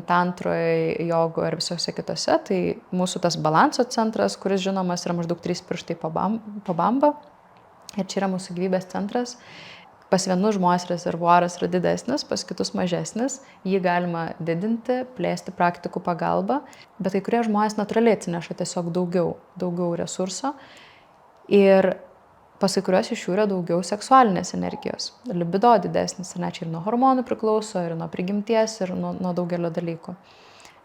tantroje, jogo ir visose kitose. Tai mūsų tas balanso centras, kuris žinomas yra maždaug 3 pirštai po bamba. Ir čia yra mūsų gyvybės centras. Pas vienus žmonės rezervuaras yra didesnis, pas kitus mažesnis. Jį galima didinti, plėsti praktikų pagalba, bet kai kurie žmonės natūraliai atsineša tiesiog daugiau resurso. Ir pas kai kuriuos iš jų yra daugiau seksualinės energijos. Libido didesnis, ir net čia ir nuo hormonų priklauso, ir nuo prigimties, ir nuo daugelio dalykų.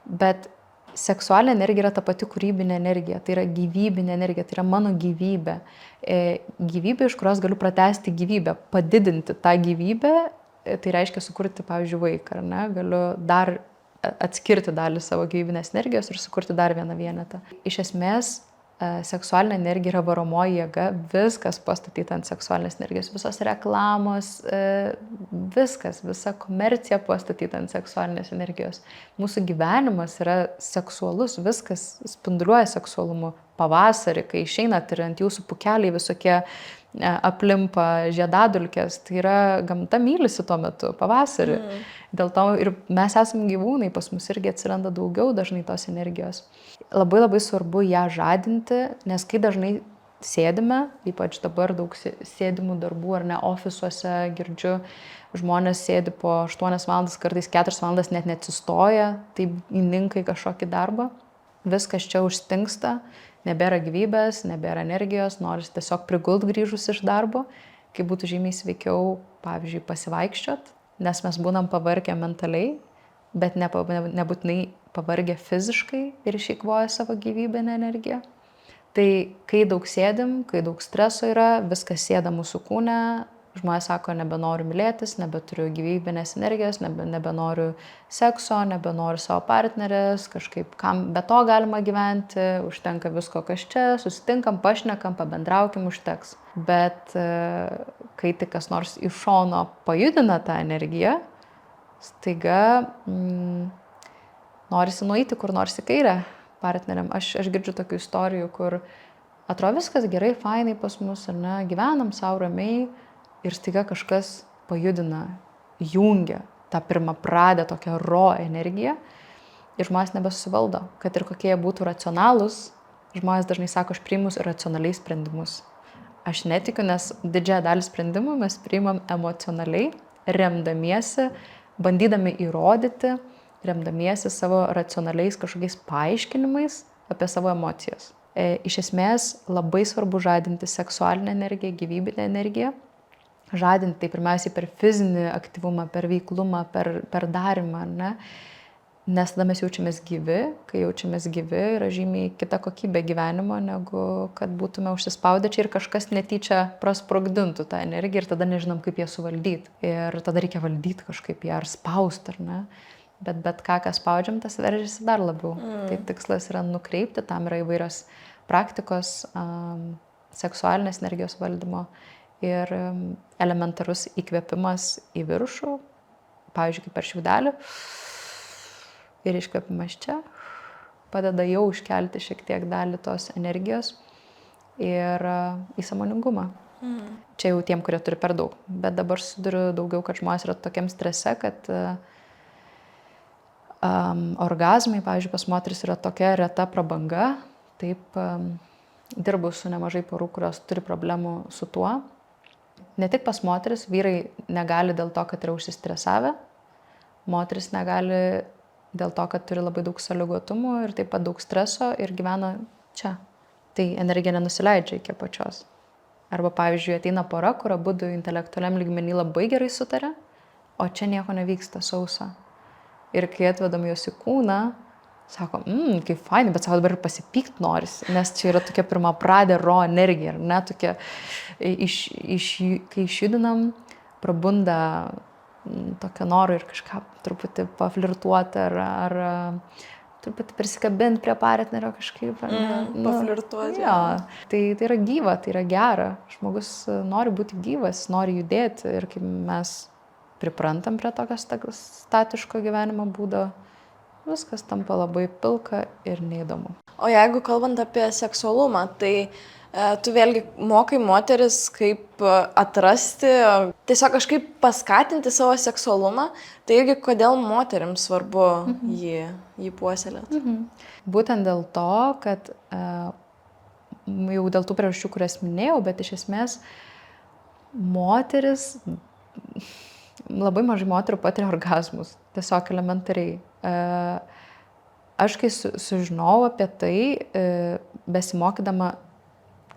Bet seksualinė energija yra ta pati kūrybinė energija, tai yra gyvybinė energija, tai yra mano gyvybė. Gyvybė, iš kurios galiu pratęsti gyvybę, padidinti tą gyvybę, tai reiškia sukurti, pavyzdžiui, vaiką, ar ne? Galiu dar atskirti dalį savo gyvybinės energijos ir sukurti dar vieną vienetą. Iš esmės, seksualinė energija yra varomoji jėga, viskas pastatyta ant seksualinės energijos, visos reklamos, visa komercija pastatyta ant seksualinės energijos. Mūsų gyvenimas yra seksualus, viskas spinduliuoja seksualumu. Pavasarį, kai išeinat ir ant jūsų pūkeliai visokie aplimpa žiedadulkės, tai yra gamta mylisi tuo metu, pavasarį. Dėl to ir mes esame gyvūnai, pas mus irgi atsiranda daugiau dažnai tos energijos. Labai labai svarbu ją žadinti, nes kai dažnai sėdime, ypač dabar daug sėdimų darbų ar ne ofisuose girdžiu, žmonės sėdi po 8 valandas, kartais 4 valandas net neatsistoja, taip įninka į kažkokį darbą. Viskas čia užstingsta, nebėra gyvybės, nebėra energijos, nors tiesiog prigult grįžus iš darbo, kai būtų žymiai sveikiau, pavyzdžiui, pasivaikščiot, nes mes būnam pavargę mentaliai, bet nebūtinai pavargę fiziškai ir išeikvoja savo gyvybinę energiją. Tai kai daug sėdim, kai daug streso yra, viskas sėda mūsų kūne, Žmonės sako, nebenoriu mylėtis, nebeturiu gyvybinės energijos, nebenoriu sekso, nebenoriu savo partnerės, kažkaip kam be to galima gyventi, užtenka visko, kas čia, susitinkam, pašnekam, pabendraukim, užteks. Bet kai tik kas nors iš šono pajudina tą energiją, staiga norisi nueiti kur nors į kairę partneriam. Aš girdžiu tokių istorijų, kur atrodo viskas gerai, fainai pas mus, ar ne, gyvenam savo ramiai ir staiga kažkas pajudina, jungia tą pirmapradę tokią energiją ir žmonės nebesusivaldo, kad ir kokie jie būtų racionalūs, žmonės dažnai sako, aš priimu racionaliai sprendimus. Aš netikiu, nes didžiąją dalį sprendimų mes priimam emocionaliai, remdamiesi, bandydami įrodyti, remdamiesi savo racionaliais kažkokiais paaiškinimais apie savo emocijas. Iš esmės labai svarbu žadinti seksualinę energiją, gyvybinę energiją. Žadinti tai pirmiausiai per fizinį aktyvumą, per veiklumą, per darymą, ne? Nes tada mes jaučiamės gyvi, kai jaučiamės gyvi yra žymiai kita kokybė gyvenimo, negu kad būtume užsispaudę čia ir kažkas netyčia prasprogdintų tą energiją ir tada nežinom, kaip ją suvaldyti. Ir tada reikia valdyti kažkaip ją ar spausti, ar ne? Bet ką spaudžiam, tas veržiasi dar labiau. Tai tikslas yra nukreipti, tam yra įvairios praktikos, seksualinės energijos valdymo ir elementarus įkvėpimas į viršų, pavyzdžiui, kaip per šiaudelį, ir iškvėpimas čia padeda jau iškelti šiek tiek dalį tos energijos ir į sąmoningumą. Čia jau tiem, kurie turi per daug. Bet dabar susiduriu daugiau, kad žmonės yra tokiam strese, kad orgazmai, pavyzdžiui, pas moteris yra tokia reta prabanga. Taip, dirbu su nemažai porų, kurios turi problemų su tuo. Ne tik pas moteris, vyrai negali dėl to, kad yra užsistresavę, moteris negali dėl to, kad turi labai daug sąlygotumų ir taip pat daug streso ir gyvena čia. Tai energija nenusileidžia iki apačios. Arba, pavyzdžiui, ateina pora, kur abudu intelektualiam lygmenį labai gerai sutarė, o čia nieko nevyksta, sausa. Ir kai atvedam juos į kūną, sako, kaip fainai, bet savo dabar ir pasipykt norisi, nes čia yra tokia pirmapradė energija, ar ne, tokia, kai išjudinam, prabunda tokio noro ir kažką truputį paflirtuoti ar truputį prisikabinti prie partnerio kažkaip. Paflirtuoti. Jo, tai yra gyva, tai yra gera. Žmogus nori būti gyvas, nori judėti ir kai mes priprantam prie tokio statiško gyvenimo būdo, viskas tampa labai pilka ir neįdomu. O jeigu kalbant apie seksualumą, tai tu vėlgi mokai moteris, kaip atrasti, tiesiog kažkaip paskatinti savo seksualumą, tai irgi kodėl moterims svarbu jį puoselėti. Būtent dėl to, kad jau dėl tų priežasčių, kurias minėjau, bet iš esmės moteris, labai mažai moterų patiria orgazmus, tiesiog elementariai. Aš kai sužinojau apie tai, besimokydama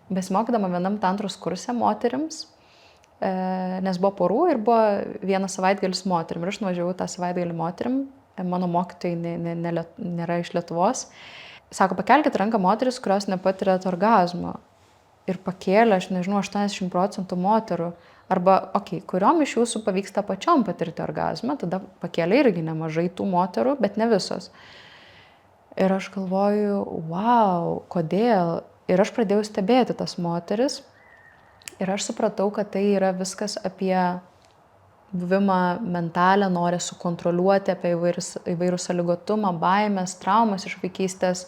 vienam tantros kurse moterims, nes buvo porų ir buvo vienas savaitgalis moterim. Ir aš nuvažiavau tą savaitgalį moterim, mano mokytojai nėra iš Lietuvos. Sako, pakelkite ranką moteris, kurios nepatiria orgazmo. Ir pakėlė, aš nežinau, 80% moterų. Arba, kuriom iš jūsų pavyksta pačiom patirti orgazmą, tada pakėlė irgi nemažai tų moterų, bet ne visos. Ir aš galvoju, wow, kodėl? Ir aš pradėjau stebėti tas moteris ir aš supratau, kad tai yra viskas apie buvimą mentalę, norą sukontroliuoti, apie įvairių sąlygotumą, baimės, traumas iš vaikystės,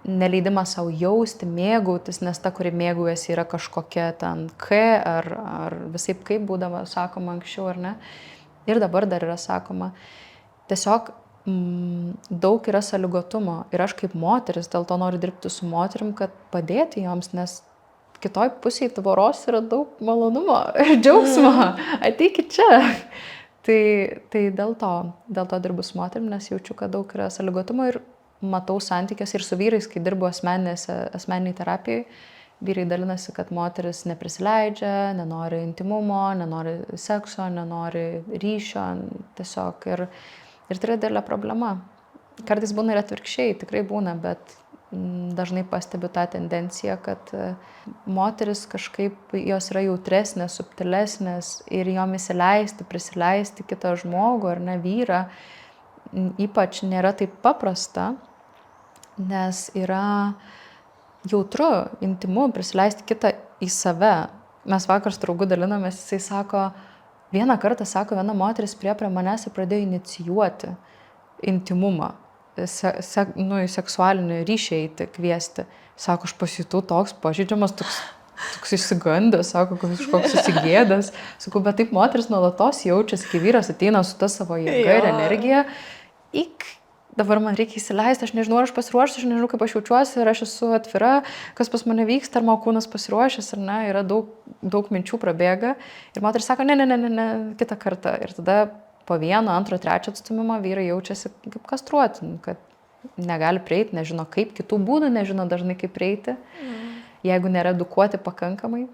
neleidimą savo jausti, mėgautis, nes ta, kuri mėgaujasi, yra kažkokia ten ar visaip kaip būdavo sakoma anksčiau, ar ne. Ir dabar dar yra sakoma. Tiesiog daug yra sąlygotumo ir aš kaip moteris dėl to noriu dirbti su moterim, kad padėti joms, nes kitoj pusėje tvoros yra daug malonumo ir džiaugsmo. Ateikit čia. Tai dėl to dirbu su moterim, nes jaučiu, kad daug yra sąlygotumo ir matau santykiuose ir su vyrais, kai dirbu asmeniniai terapijai, vyrai dalinasi, kad moteris neprisileidžia, nenori intimumo, nenori sekso, nenori ryšio, tiesiog. Ir tai yra didelė problema. Kartais būna ir atvirkščiai, tikrai būna, bet dažnai pastebiu tą tendenciją, kad moteris kažkaip jos yra jautresnės, subtilesnės ir jom įsileisti, prisileisti kitą žmogų ar ne vyrą, ypač nėra taip paprasta, nes yra jautru, intymu prisileisti kitą į save. Mes vakar su draugu dalinomės, jisai sako, vieną kartą, sako, viena moteris prie manęs ir pradėjo inicijuoti intimumą, į seksualinį ryšį eiti, kviesti. Sako, aš pasijutau toks pažeidžiamas, toks išsigandęs, sako, kažkoks susigėdęs. Sakau, bet taip moteris nuolatos jaučiasi, kai vyras ateina su ta savo jėga ir energija. Dabar man reikia įsileisti, aš nežinau, ar aš pasiruošęs, aš nežinau, kaip aš jaučiuosi, ar aš esu atvira, kas pas mane vyksta, ar mano kūnas pasiruošęs, ar ne, yra daug minčių prabėga. Ir moteris sako, ne, kitą kartą. Ir tada po 1, 2, 3 atstumimo vyrai jaučiasi kaip kastruoti, kad negali prieiti, nežino kaip, kitų būdų nežino dažnai kaip prieiti, jeigu nėra edukuoti pakankamai.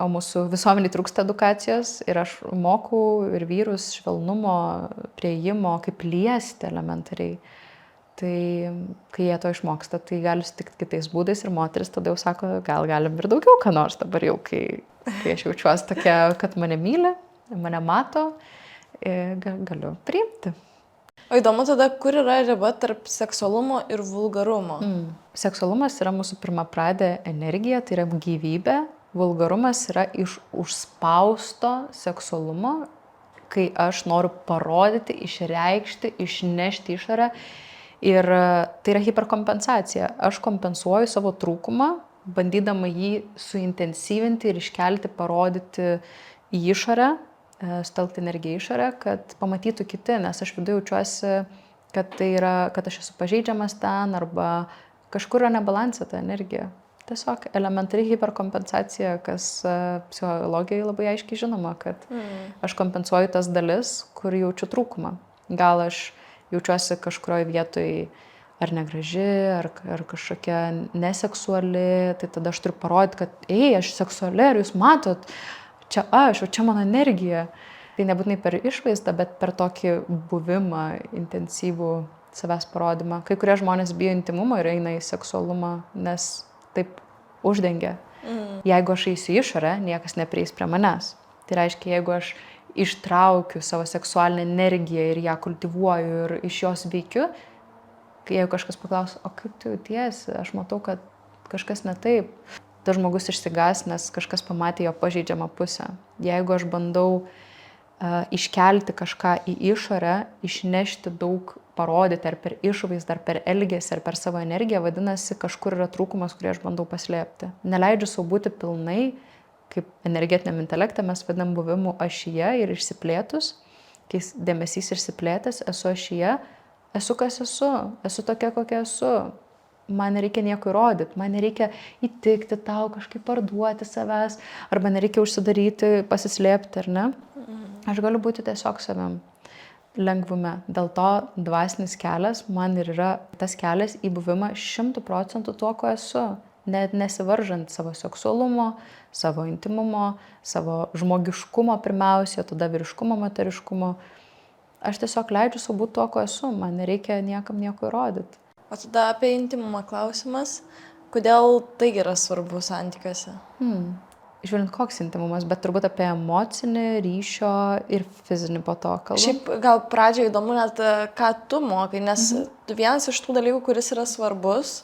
O mūsų visuomeniai trūksta edukacijos ir aš mokau ir vyrus švelnumo, prieimo, kaip liesti elementariai. Tai kai jie to išmoksta, tai gali sutikti kitais būdais ir moteris tada jau sako, gal galim ir daugiau ką nors dabar jau, kai aš jaučiuosi tokia, kad mane myli, mane mato, galiu priimti. O įdomu tada, kur yra riba tarp seksualumo ir vulgarumo? Seksualumas yra mūsų pirmapradė energija, tai yra gyvybė. Vulgarumas yra iš užspausto seksualumo, kai aš noriu parodyti, išreikšti, išnešti išorę. Ir tai yra hiperkompensacija. Aš kompensuoju savo trūkumą, bandydama jį suintensyvinti ir iškelti, parodyti į išorę, sutelkti energiją į išorę, kad pamatytų kiti, nes aš viduje jaučiuosi, kad aš esu pažeidžiamas ten arba kažkur yra nebalansė ta energija. Tiesiog elementari hiperkompensacija, kas psichologijai labai aiškiai žinoma, kad aš kompensuoju tas dalis, kur jaučiu trūkumą. Gal aš jaučiuosi kažkurioje vietoje ar negraži, ar kažkokia neseksuali, tai tada aš turiu parodyti, kad aš seksuali, ar jūs matot, čia aš, o čia mano energija. Tai nebūtinai per išvaizdą, bet per tokį buvimą, intensyvų savęs parodymą. Kai kurie žmonės bijo intimumo ir eina į seksualumą, nes taip uždengia. Jeigu aš eisiu išorę, niekas neprieis prie manęs. Tai reiškia, jeigu aš ištraukiu savo seksualinę energiją ir ją kultivuoju ir iš jos veikiu, kai jeigu kažkas paklauso, o kaip tu jautiesi, aš matau, kad kažkas ne taip. Tas žmogus išsigas, nes kažkas pamatė jo pažeidžiamą pusę. Jeigu aš bandau iškelti kažką į išorę, išnešti daug, parodyti ar per išvaizdą, ar per elgesį, ar per savo energiją, vadinasi, kažkur yra trūkumas, kurį aš bandau paslėpti. Neleidžiu savo būti pilnai, kaip energetiniam intelekte mes vadinam buvimu ašyje ir išsiplėtus, kai dėmesys išsiplėtęs, esu ašyje, esu kas esu tokia, kokia esu. Man nereikia nieko įrodyti, man nereikia įtikti tau, kažkaip parduoti savęs, arba nereikia užsidaryti, pasislėpti, ar ne? Aš galiu būti tiesiog savim lengvume. Dėl to dvasinis kelias man ir yra tas kelias į buvimą 100% tuo, ko esu. Net nesivaržant savo seksualumo, savo intimumo, savo žmogiškumo pirmiausia, tada vyriškumo, moteriškumo. Aš tiesiog leidžiu savo būti tuo, ko esu. Man nereikia niekam nieko įrodyti. O tada apie intimumą klausimas. Kodėl tai yra svarbu santykiuose? Žiūrint, koks intimumas, bet turbūt apie emocinį, ryšio ir fizinį po to kalbą. Šiaip gal pradžioje įdomu net, ką tu mokai, nes vienas iš tų dalykų, kuris yra svarbus,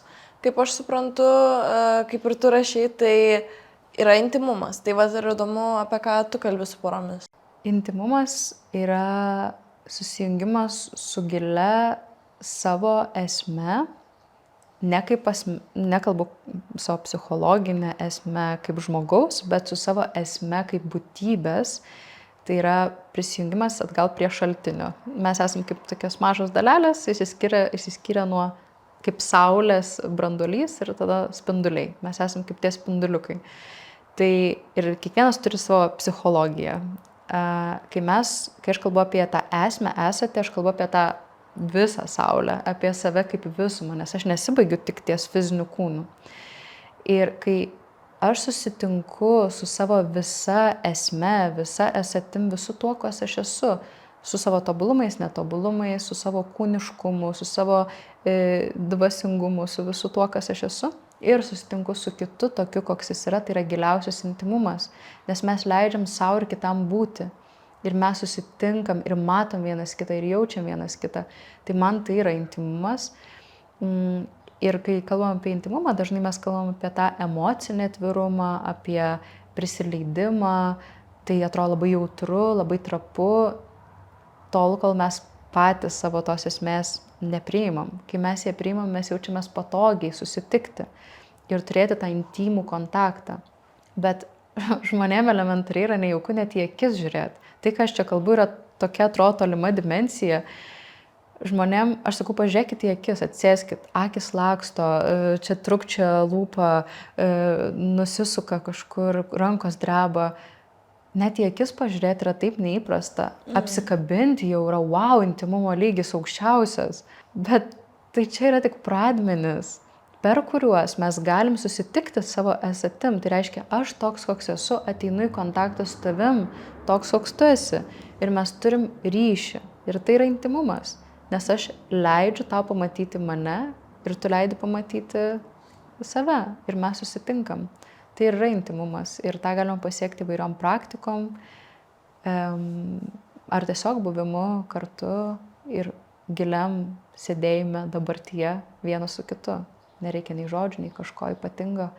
kaip aš suprantu, kaip ir tu rašai, tai yra intimumas. Tai va, ir įdomu, apie ką tu kalbi su poromis. Intimumas yra susijungimas su gilia savo esme, nekalbu savo psichologinę esmę kaip žmogaus, bet su savo esme kaip būtybės. Tai yra prisijungimas atgal prie šaltinio. Mes esame kaip tokios mažos dalelės, išsiskiria nuo kaip saulės branduolys ir tada spinduliai. Mes esame kaip tie spinduliukai. Tai ir kiekvienas turi savo psichologiją. Kai aš kalbu apie tą esmę, esate, aš kalbu apie tą visą saulę, apie save kaip visumą, nes aš nesibaigiu tik ties fiziniu kūnu. Ir kai aš susitinku su savo visa esme, visa esatim, visu tuo, kas aš esu, su savo tobulumais, netobulumais, su savo kūniškumu, su savo dvasingumu, su visu tuo, kas aš esu. Ir susitinku su kitu tokiu, koks jis yra, tai yra giliausias intimumas. Nes mes leidžiam savo ir kitam būti. Ir mes susitinkam ir matom vienas kitą ir jaučiam vienas kitą. Tai man tai yra intimumas. Ir kai kalbam apie intimumą, dažnai mes kalbam apie tą emocinį atvirumą, apie prisileidimą. Tai atrodo labai jautru, labai trapu, tol, kol mes patys savo tos esmės nepriimam. Kai mes ją priimam, mes jaučiamės patogiai susitikti ir turėti tą intimų kontaktą. Bet žmonėm elementariai yra nejauku net į akis žiūrėti. Tai, ką aš čia kalbu, yra tokia atrodo tolima dimensija. Žmonėm, aš sakau, pažiūrėkit į akis, atsėskit, akis laksto, čia trukčia lūpa, nusisuka kažkur, rankos dreba. Net į akis pažiūrėti yra taip neįprasta. Apsikabinti jau yra wow, intimumo lygis aukščiausias. Bet tai čia yra tik pradmenis, per kuriuos mes galim susitikti savo esatim. Tai reiškia, aš toks, koks esu, ateinu į kontaktą su tavim, toks, koks tu esi. Ir mes turim ryšį. Ir tai yra intimumas. Nes aš leidžiu tau pamatyti mane ir tu leidi pamatyti save. Ir mes susitinkam. Tai yra intimumas. Ir tą galima pasiekti įvairiom praktikom. Ar tiesiog buvimu kartu ir giliam sėdėjime dabartyje vienas su kitu. Nereikia nei žodžių, nei kažko ypatingo.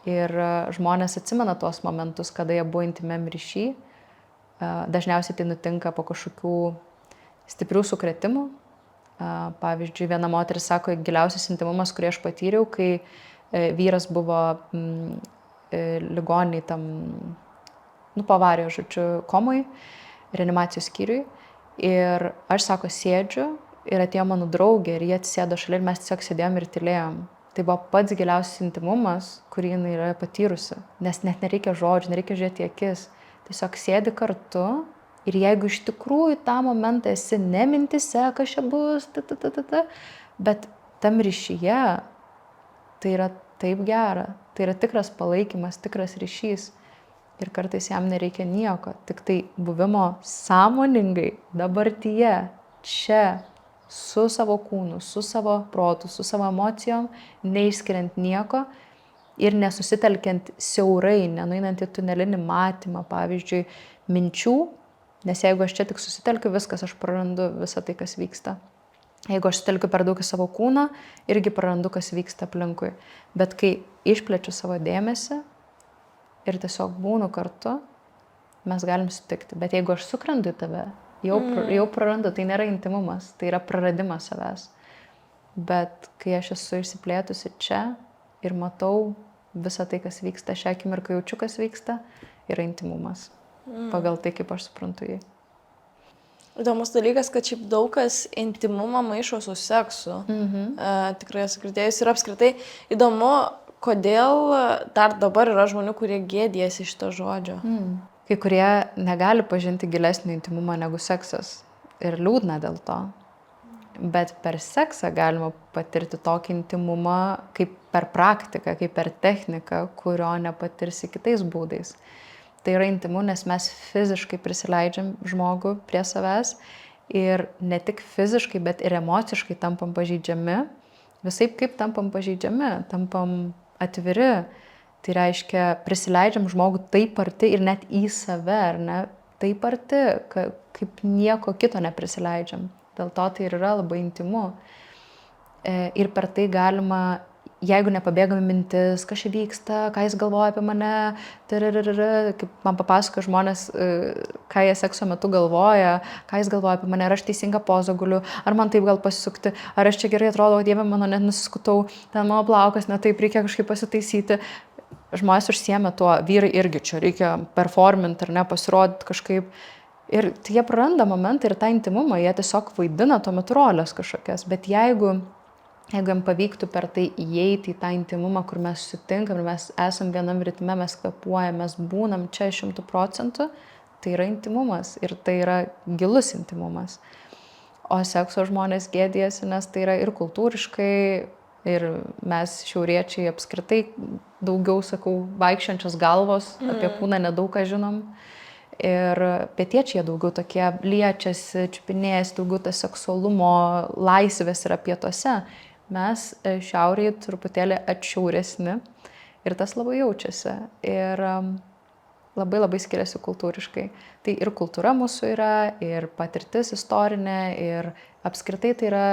Ir žmonės atsimena tuos momentus, kada jie buvo intimiam ryšy. Dažniausiai tai nutinka po kažkokių stiprių sukrėtimų. Pavyzdžiui, viena moteris sako, giliausias intimumas, kurį aš patyriau, kai vyras buvo ligoniai tam, pavarijos, komui, reanimacijos skyriui. Ir aš, sako, sėdžiu ir atėjo mano draugė ir jie atsisėdo šalia ir mes tiesiog sėdėjom ir tylėjom. Tai buvo pats giliausias intimumas, kurį jinai yra patyrusi. Nes net nereikia žodžių, nereikia žiūrėti į akis. Tiesiog sėdi kartu ir jeigu iš tikrųjų tą momentą esi ne mintise, kas čia bus, bet tam ryšyje, tai yra taip gera. Tai yra tikras palaikymas, tikras ryšys. Ir kartais jam nereikia nieko. Tik tai buvimo sąmoningai, dabartyje, čia, su savo kūnu, su savo protu, su savo emocijom, neišskiriant nieko ir nesusitelkiant siaurai, nenuinant į tunelinį matymą, pavyzdžiui, minčių, nes jeigu aš čia tik susitelkiu, viskas, aš prarandu visą tai, kas vyksta. Jeigu aš susitelkiu per daug į savo kūną, irgi prarandu, kas vyksta aplinkui. Bet kai išplečiu savo dėmesį ir tiesiog būnu kartu, mes galim sutikti. Bet jeigu aš sukrendu į tave, jau prarandu, tai nėra intimumas, tai yra praradimas savęs. Bet kai aš esu išsiplėtusi čia ir matau visą tai, kas vyksta, šią akimirką jaučiu, kas vyksta, yra intimumas. Pagal tai, kaip aš suprantu jį. Įdomus dalykas, kad šiaip daug kas intimumą maišo su seksu. Tikrai esu girdėjus ir apskritai įdomu, kodėl dar dabar yra žmonių, kurie gėdijasi šito žodžio. Kai kurie negali pažinti gilesnį intimumą negu seksas. Ir liūdna dėl to. Bet per seksą galima patirti tokį intimumą kaip per praktiką, kaip per techniką, kurio nepatirsi kitais būdais. Tai yra intimu, nes mes fiziškai prisileidžiam žmogų prie savęs ir ne tik fiziškai, bet ir emociškai tampam pažeidžiami. Visaip kaip tampam pažeidžiami, tampam atviri. Tai reiškia, prisileidžiam žmogų taip arti ir net į save, ar ne? Taip arti, kaip nieko kito neprisileidžiam. Dėl to tai ir yra labai intimu. Ir per tai galima, jeigu nepabėgame mintis, kas čia vyksta, ką jis galvoja apie mane, kaip man papasakoja žmonės, ką jie sekso metu galvoja, ką jis galvoja apie mane, ar aš teisingą pozą guliu, ar man taip gal pasisukti, ar aš čia gerai atrodo, Dieve mano, net nusiskutau, ten mano plaukas, ne taip, reikia kažkaip pasitaisyti. Žmonės užsiėmė tuo, vyrai irgi čia reikia performinti ar ne, pasirodyti kažkaip. Ir tai jie praranda momentą ir tą intimumą, jie tiesiog vaidina tuo metu rolės kažkokias. Bet jeigu jam pavyktų per tai įeiti į tą intimumą, kur mes sutinkam ir mes esam vienam ritme, mes kvėpuojam, mes būnam čia 100%, tai yra intimumas ir tai yra gilus intimumas. O sekso žmonės gėdijasi, nes tai yra ir kultūriškai, ir mes šiauriečiai apskritai daugiau, sakau, vaikščiančios galvos, apie kūną nedaug ką žinom. Ir pietiečiai daugiau tokie liečiasi, čiupinėjasi, daugiau tas seksualumo laisvės yra pietuose. Mes šiaurėje truputėlį atšiauresni ir tas labai jaučiasi. Ir labai labai skiriasi kultūriškai. Tai ir kultūra mūsų yra, ir patirtis istorinė, ir apskritai tai yra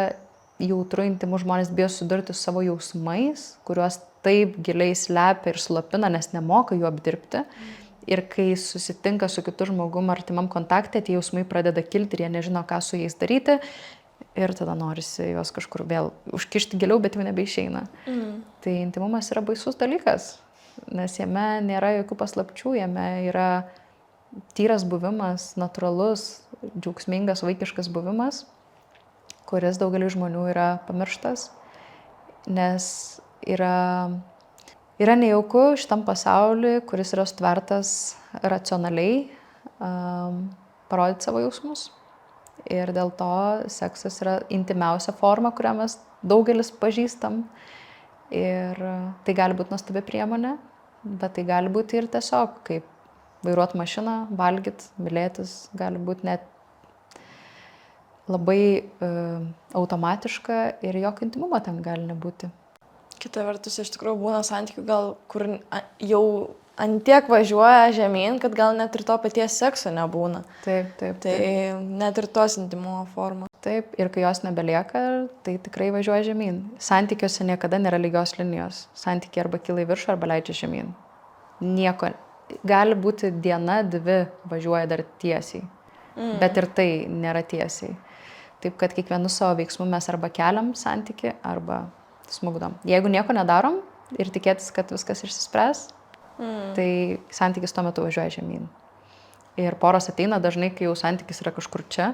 jautru, intimu, žmonės bijo sudurti su savo jausmais, kuriuos taip giliai slepia ir slopina, nes nemoka jų apdirbti. Ir kai susitinka su kitu žmogum artimam kontakte, tie jausmai pradeda kilti ir jie nežino, ką su jais daryti. Ir tada norisi juos kažkur vėl užkišti giliau, bet jau nebeišeina. Tai intimumas yra baisus dalykas, nes jame nėra jokių paslapčių, jame yra tyras buvimas, natūralus, džiaugsmingas, vaikiškas buvimas, kuris daugeliu žmonių yra pamirštas, nes yra nejauku šitam pasauliu, kuris yra sutvertas racionaliai, parodyti savo jausmus. Ir dėl to seksas yra intimiausia forma, kurią mes daugelis pažįstam. Ir tai gali būti nuostabi priemonė, bet tai gali būti ir tiesiog, kaip vairuoti mašiną, valgyti, mylėtis, gali būti net labai automatiška ir jokio intimumo ten gali nebūti. Kita vertus, iš tikrųjų būna santykių gal, kur jau antiek važiuoja žemyn, kad gal net ir to paties sekso nebūna. Taip. Tai net ir tos intimumo forma. Taip, ir kai jos nebelieka, tai tikrai važiuoja žemyn. Santykiuose niekada nėra lygios linijos. Santykiai arba kyla į viršų, arba leidžia žemyn. Nieko. Gali būti diena, dvi važiuoja dar tiesiai. Bet ir tai nėra tiesiai. Taip, kad kiekvienu savo veiksmu mes arba keliam santykį, arba smugdom. Jeigu nieko nedarom ir tikėtis, kad viskas išsispręs, tai santykis tuo metu važiuoja žemyn. Ir poros ateina dažnai, kai jau santykis yra kažkur čia.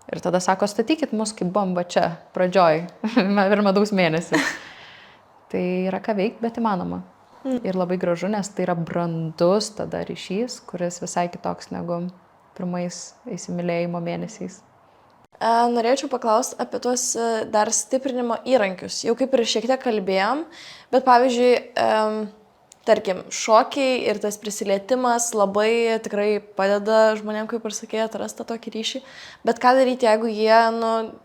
Ir tada sako, statykit mus kaip bomba čia, pradžioj, per medaus mėnesį. Tai yra ką veikti, bet įmanoma. Ir labai gražu, nes tai yra brandus tada ryšys, kuris visai kitoks negu pirmais įsimylėjimo mėnesiais. Norėčiau paklausti apie tuos dar stiprinimo įrankius. Jau kaip ir šiek tiek kalbėjom, bet pavyzdžiui, tarkim, šokiai ir tas prisilietimas labai tikrai padeda žmonėm, kaip ir sakė, atrasti tokį ryšį. Bet ką daryti, jeigu jie,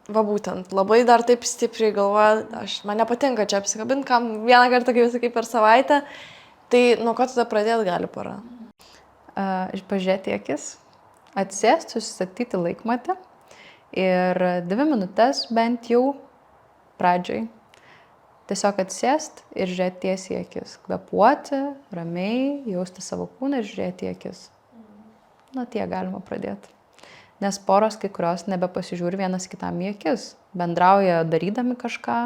būtent, labai dar taip stipriai galvoja, man nepatinka čia apsikabinti, kam vieną kartą, kaip sakai, per savaitę, tai nuo ko tada pradėti gali pora? Pažiūrėti į akis, atsėsti, susistatyti laikmatį. Ir 2 minutės bent jau pradžiai tiesiog atsisėst ir žiūrėti tiesiai į akis. Kvėpuoti, ramiai, jausti savo kūną ir žiūrėti į akis. Tiek galima pradėti. Nes poros kai kurios nebepasižiūri vienas kitam į akis. Bendrauja darydami kažką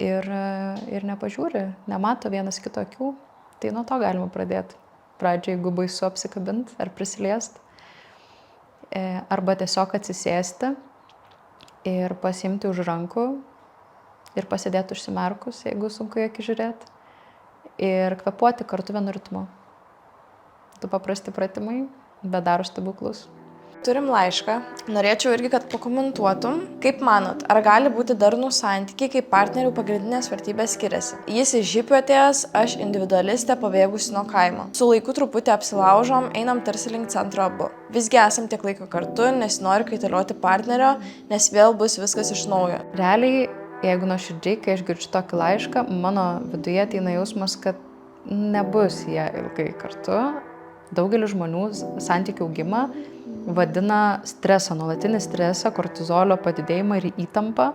ir nepažiūri, nemato vienas kito akių. Tai nuo to galima pradėti. Pradžiai, jeigu baisu apsikabinti ar prisiliesti. Arba tiesiog atsisėsti ir pasiimti už rankų ir pasėdėti užsimerkus, jeigu sunku į akį žiūrėti. Ir kvėpuoti kartu vienu ritmu. Du paprasti pratimai, bet daro stebuklus. Turim laišką. Norėčiau irgi, kad pakomentuotum. Kaip manot, ar gali būti darnūs santykiai, kai partnerių pagrindinės vertybės skiriasi? Jis iš hipių atėjęs, aš individualistė pabėgusi nuo kaimo. Su laiku truputį apsilaužom, einam tarsi link centro abu. Visgi esam tiek laiko kartu, nesinori kaitalioti partnerio, nes vėl bus viskas iš naujo. Realiai, jeigu nuoširdžiai, kai aš girdžiu tokį laišką, mano viduje ateina jausmas, kad nebus jie ilgai kartu. Daugelis žmonių santykių augimą vadina stresą, nuolatinį stresą, kortizolio padidėjimą ir įtampą.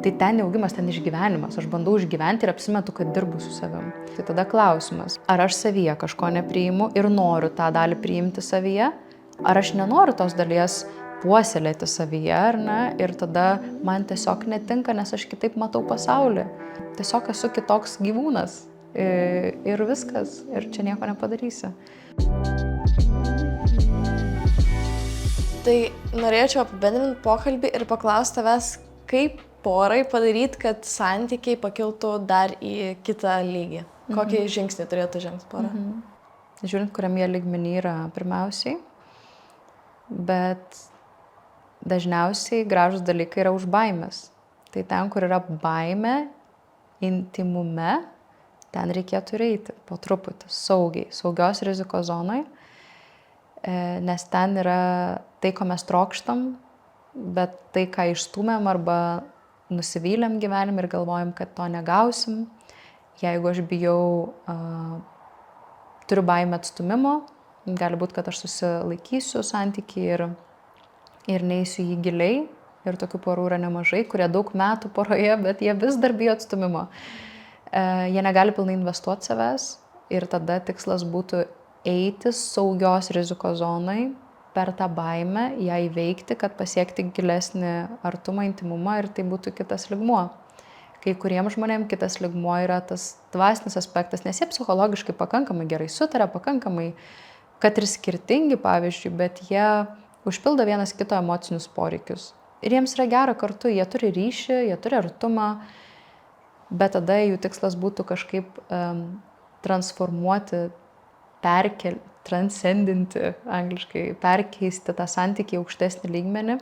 Tai ten neaugimas, ten išgyvenimas. Aš bandau išgyventi ir apsimetu, kad dirbu su savim. Tai tada klausimas, ar aš savyje kažko nepriimu ir noriu tą dalį priimti savyje, ar aš nenoriu tos dalies puoselėti savyje, ar ne? Ir tada man tiesiog netinka, nes aš kitaip matau pasaulį. Tiesiog esu kitoks gyvūnas. Ir viskas. Ir čia nieko nepadarysi. Tai norėčiau apibendrinti pokalbį ir paklausti tavęs, kaip porai padaryti, kad santykiai pakiltų dar į kitą lygį. Kokį žingsnį turėtų žengti pora? Žiūrint, kuriam jie lygmenį yra pirmiausiai, bet dažniausiai gražus dalykai yra už baimės. Tai ten, kur yra baimė, intimume, ten reikėtų eiti po truputį, saugiai, saugios rizikos zonai. nes ten yra tai, ko mes trokštam, bet tai, ką išstumėm arba nusivylėm gyvenime ir galvojam, kad to negausim. Jeigu aš bijau, turiu baimę atstumimo, gali būti, kad aš susilaikysiu santykį ir neįsiu jį giliai. Ir tokių porų yra nemažai, kurie daug metų poroje, bet jie vis dar bijo atstūmimo. Jie negali pilnai investuoti savęs ir tada tikslas būtų eiti saugios rizikos zonai per tą baimę, ją įveikti, kad pasiekti gilesnį artumą, intimumą ir tai būtų kitas lygmuo. Kai kuriems žmonėms kitas lygmuo yra tas dvasinis aspektas, nes jie psichologiškai pakankamai gerai sutaria, pakankamai, kad ir skirtingi, pavyzdžiui, bet jie užpildo vienas kito emocinius poreikius. Ir jiems yra gera kartu, jie turi ryšį, jie turi artumą, bet tada jų tikslas būtų kažkaip transformuoti, transcendinti, angliškai, perkeisti tą santykį į aukštesnį lygmenį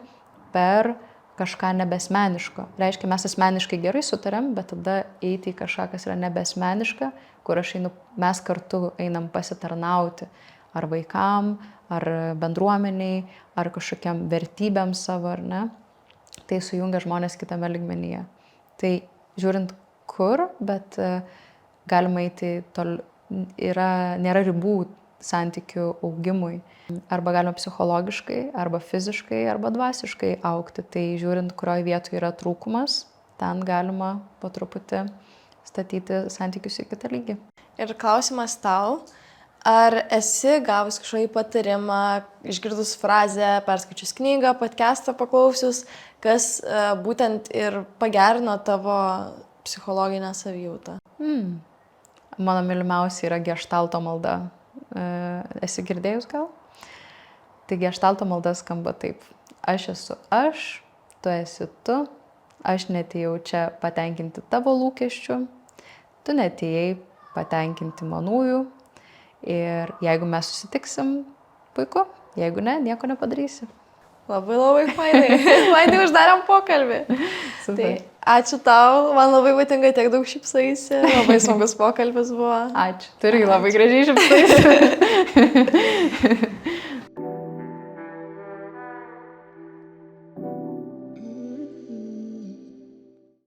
per kažką nebesmeniško. Reiškia, mes asmeniškai gerai sutariam, bet tada eiti į kažką, kas yra nebesmeniška, kur mes kartu einam pasitarnauti ar vaikam, ar bendruomeniai, ar kažkokiam vertybėm savo, ar ne. Tai sujungia žmonės kitame lygmenyje. Tai žiūrint kur, bet galima eiti nėra ribų santykių augimui. Arba galima psichologiškai, arba fiziškai, arba dvasiškai augti. Tai žiūrint, kurioje vietoje yra trūkumas, ten galima po truputį statyti santykius į kitą lygį. Ir klausimas tau, ar esi gavus kažkokį patarimą, išgirdus frazę, perskaičius knygą, podcastą paklausius, kas būtent ir pagerino tavo psichologinę savijautą? Mano mylimiausia yra geštalto malda. Esi girdėjus gal? Tai geštalto malda skamba taip. Aš esu aš, tu esi tu, aš neatėjau čia patenkinti tavo lūkesčių, tu neatėjai patenkinti manųjų. Ir jeigu mes susitiksim, puiku, jeigu ne, nieko nepadarysi. Labai fainai. Fainai uždarėm pokalbį. Super. Tai ačiū tau, man labai patinka, tiek daug šypsaisi, labai smagus pokalbis buvo. Ačiū. Tu irgi labai gražiai šypsaisi.